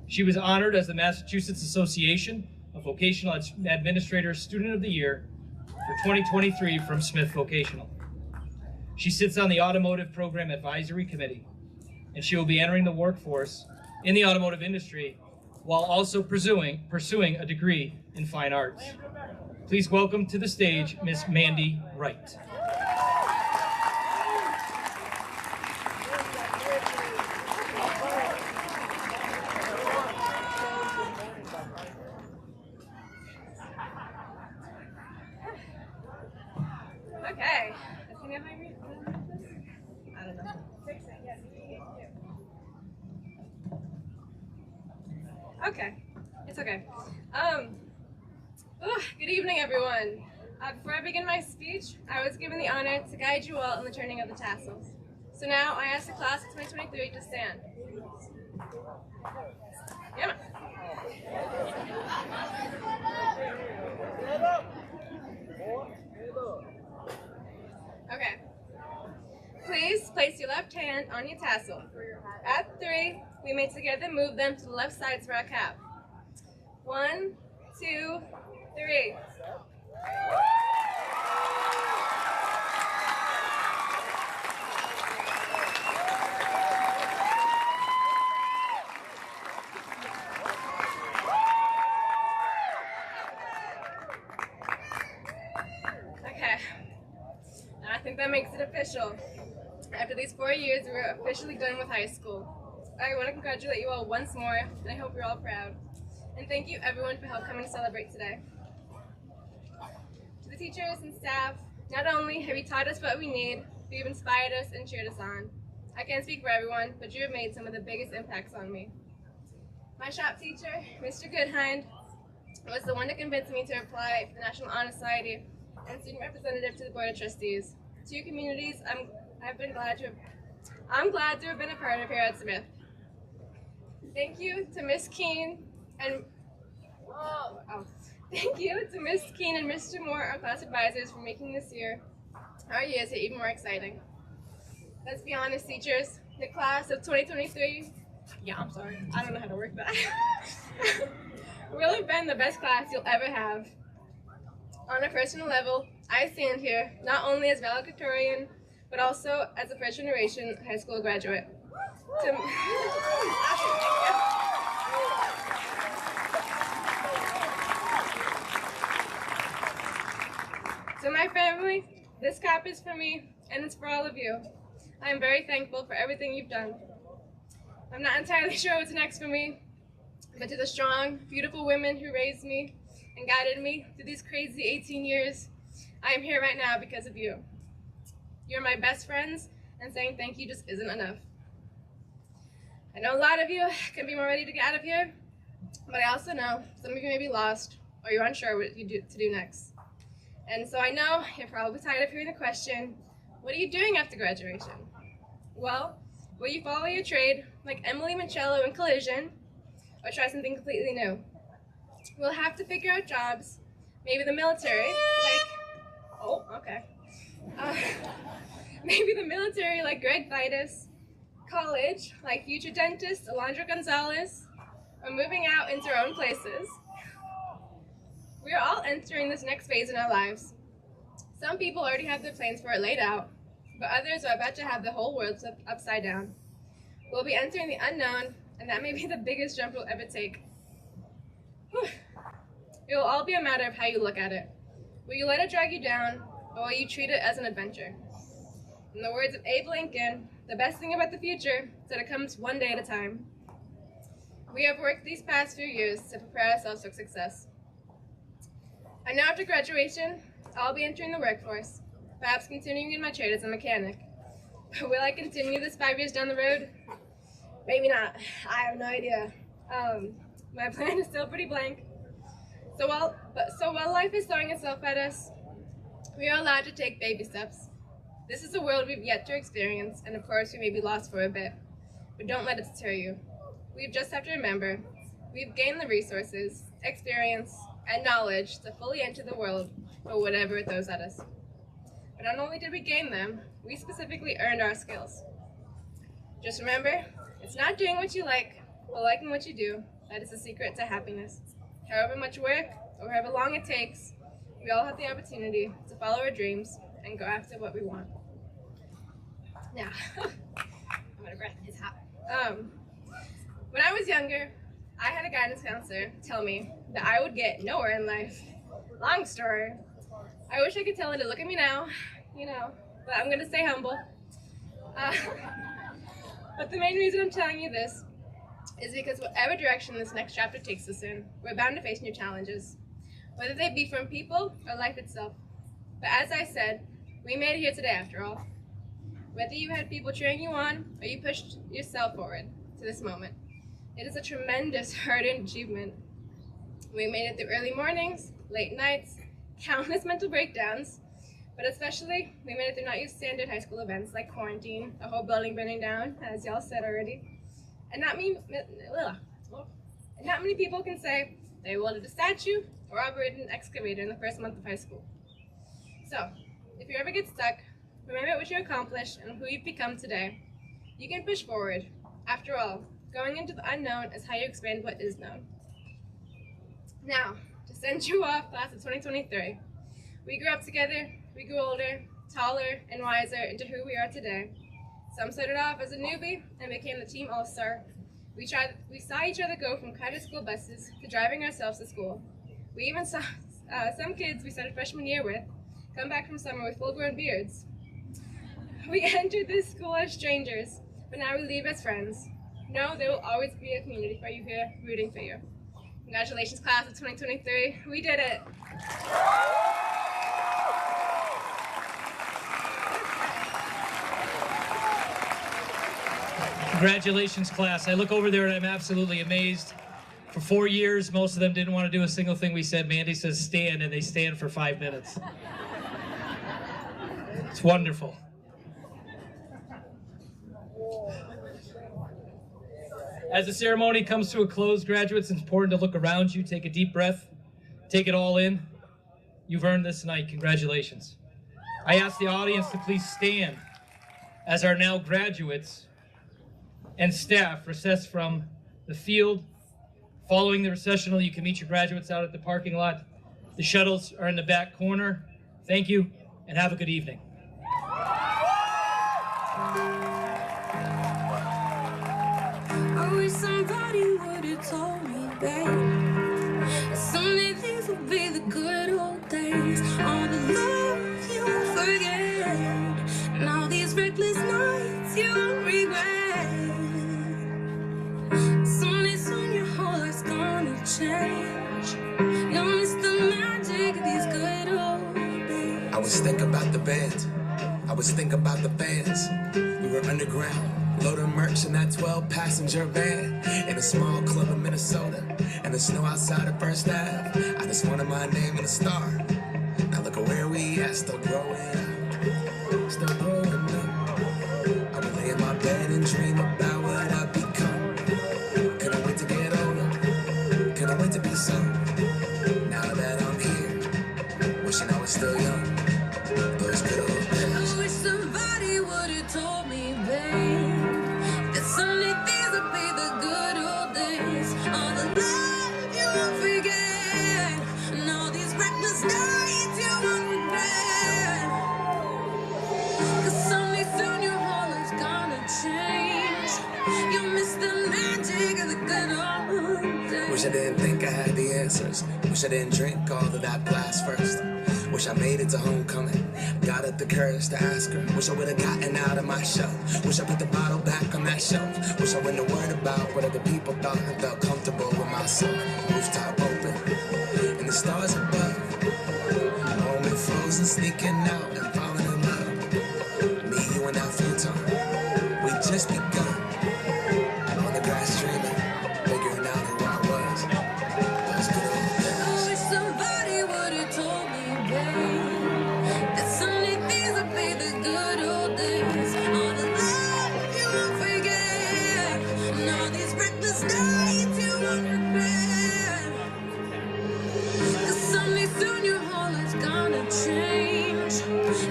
She was honored as the Massachusetts Association of Vocational Administrators Student of the Year for 2023 from Smith Vocational. She sits on the Automotive Program Advisory Committee, and she will be entering the workforce in the automotive industry while also pursuing a degree in fine arts. Please welcome to the stage Miss Mandy Wright. Okay. I don't know. Okay. It's okay. Good evening, everyone. Before I begin my speech, I was given the honor to guide you all in the turning of the tassels. So now I ask the class of 2023 to stand. Yeah. Okay. Please place your left hand on your tassel. At 3, we may together move them to the left sides of our cap. 1, 2, 3. Okay. I think that makes it official. After these 4 years, we're officially done with high school. I want to congratulate you all once more, and I hope you're all proud. And thank you everyone for helping coming to celebrate today. To the teachers and staff, not only have you taught us what we need, but you've inspired us and cheered us on. I can't speak for everyone, but you have made some of the biggest impacts on me. My shop teacher, Mr. Goodhind, was the one that convinced me to apply for the National Honor Society and student representative to the Board of Trustees. To your communities, I'm glad to have been a part of here at Smith. Thank you to Miss Keene and thank you to Miss Keene and Mr. Moore, our class advisors, for making our years here even more exciting. Let's be honest, teachers. The class of 2023, I don't know how to work that. Really been the best class you'll ever have. On a personal level, I stand here not only as valedictorian, but also as a first generation high school graduate. To my family, this cap is for me, and it's for all of you. I am very thankful for everything you've done. I'm not entirely sure what's next for me, but to the strong, beautiful women who raised me and guided me through these crazy 18 years, I am here right now because of you. You're my best friends, and saying thank you just isn't enough. I know a lot of you can be more ready to get out of here, but I also know some of you may be lost or you're unsure what to do next. And so I know you're probably tired of hearing the question, what are you doing after graduation? Well, will you follow your trade like Emily Michello in Collision, or try something completely new? We'll have to figure out jobs, maybe the military, maybe the military like Greg Vitus, college like future dentist Alondra Gonzalez, or moving out into our own places. We are all entering this next phase in our lives. Some people already have their plans for it laid out, but others are about to have the whole world flipped upside down. We'll be entering the unknown, and that may be the biggest jump we'll ever take. Whew. It will all be a matter of how you look at it. Will you let it drag you down, or will you treat it as an adventure? In the words of Abe Lincoln, the best thing about the future is that it comes one day at a time. We have worked these past few years to prepare ourselves for success. And now after graduation, I'll be entering the workforce, perhaps continuing in my trade as a mechanic. Will I continue this 5 years down the road? Maybe not. I have no idea. My plan is still pretty blank. So while life is throwing itself at us, we are allowed to take baby steps. This is a world we've yet to experience, and of course we may be lost for a bit. But don't let it deter you. We just have to remember, we've gained the resources, experience, and knowledge to fully enter the world for whatever it throws at us. But not only did we gain them, we specifically earned our skills. Just remember, it's not doing what you like, but liking what you do that is the secret to happiness. However much work, or however long it takes, we all have the opportunity to follow our dreams and go after what we want. Now, I'm out of breath, it's hot. When I was younger, I had a guidance counselor tell me that I would get nowhere in life. Long story. I wish I could tell her to look at me now, but I'm gonna stay humble. But the main reason I'm telling you this is because whatever direction this next chapter takes us in, we're bound to face new challenges, whether they be from people or life itself. But as I said, we made it here today after all. Whether you had people cheering you on or you pushed yourself forward to this moment, it is a tremendous hard-earned achievement. We made it through early mornings, late nights, countless mental breakdowns, but especially we made it through not your standard high school events like quarantine, a whole building burning down, as y'all said already. And not many people can say they welded a statue or operated an excavator in the first month of high school. So, if you ever get stuck, remember what you accomplished and who you've become today. You can push forward. After all, going into the unknown is how you expand what is known. Now, to send you off, class of 2023, we grew up together, we grew older, taller, and wiser into who we are today. Some started off as a newbie and became the team all-star. We saw each other go from private school buses to driving ourselves to school. We even saw some kids we started freshman year with come back from summer with full-grown beards. We entered this school as strangers, but now we leave as friends. No, there will always be a community for you here, rooting for you. Congratulations, class of 2023. We did it. Congratulations, class. I look over there and I'm absolutely amazed. For 4 years, most of them didn't want to do a single thing we said. Mandy says stand, and they stand for 5 minutes. It's wonderful. As the ceremony comes to a close, graduates, it's important to look around you, take a deep breath, take it all in. You've earned this night. Congratulations. I ask the audience to please stand as our now graduates and staff recess from the field. Following the recessional, you can meet your graduates out at the parking lot. The shuttles are in the back corner. Thank you, and have a good evening. I wish somebody would have told me, babe, someday these will be the good old days. All the love you forget, and all these reckless nights you regret. Someday soon your whole life's gonna change. You'll miss the magic of these good old days. I was thinking about the band, I was thinking about the fans. We were underground, loading merch in that 12-passenger van in a small club in Minnesota, and the snow outside of First Ave. I just wanted my name and a star. Now look at where we at, still growing up, still growing up. I would lay in my bed and dream about what I've become. Couldn't wait to get older, couldn't wait to be some. Now that I'm here, wishing I was still young. Those good old days. I wish somebody would have told me, babe, that someday these would be the good old days. All the love you won't forget, and all these the magic of the good old days. Wish I didn't think I had the answers. Wish I didn't drink all of that blast first. Wish I made it to homecoming. Got up the courage to ask her. Wish I would've gotten out of my shell. Wish I put the bottle back on that shelf. Wish I wouldn't have worried about what other people thought and felt comfortable with myself. Rooftop open, and the stars above. Moment frozen, sneaking out and falling in love. Me, you, and that futon. We just begun. On the grass dreaming, figuring out who I was. Those good old days. I wish somebody would've told me, babe, that someday things would be the good old days. All the love you won't forget, and all these reckless nights you won't regret. 'Cause someday soon your whole life's gonna change.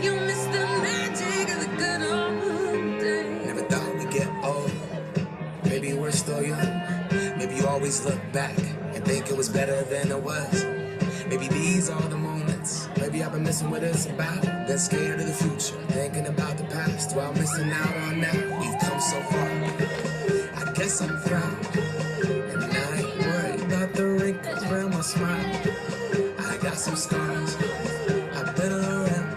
You'll miss the magic of the good old days. Never thought we'd get old. Maybe we're still young. Maybe you always look back and think it was better than it was. Maybe these are the moments. Maybe I've been missing what it's about. Been scared of the future, thinking about the past while missing out on now. We've come so far. I guess I'm proud, and I ain't worried about the wrinkles around my smile. I got some scars. I've been around.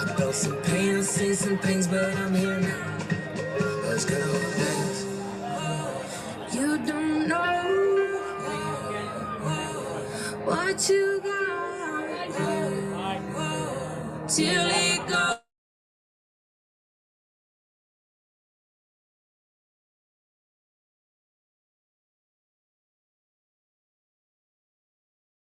I felt some pain and seen some things, but I'm here now. Those good old days. You don't know what you got till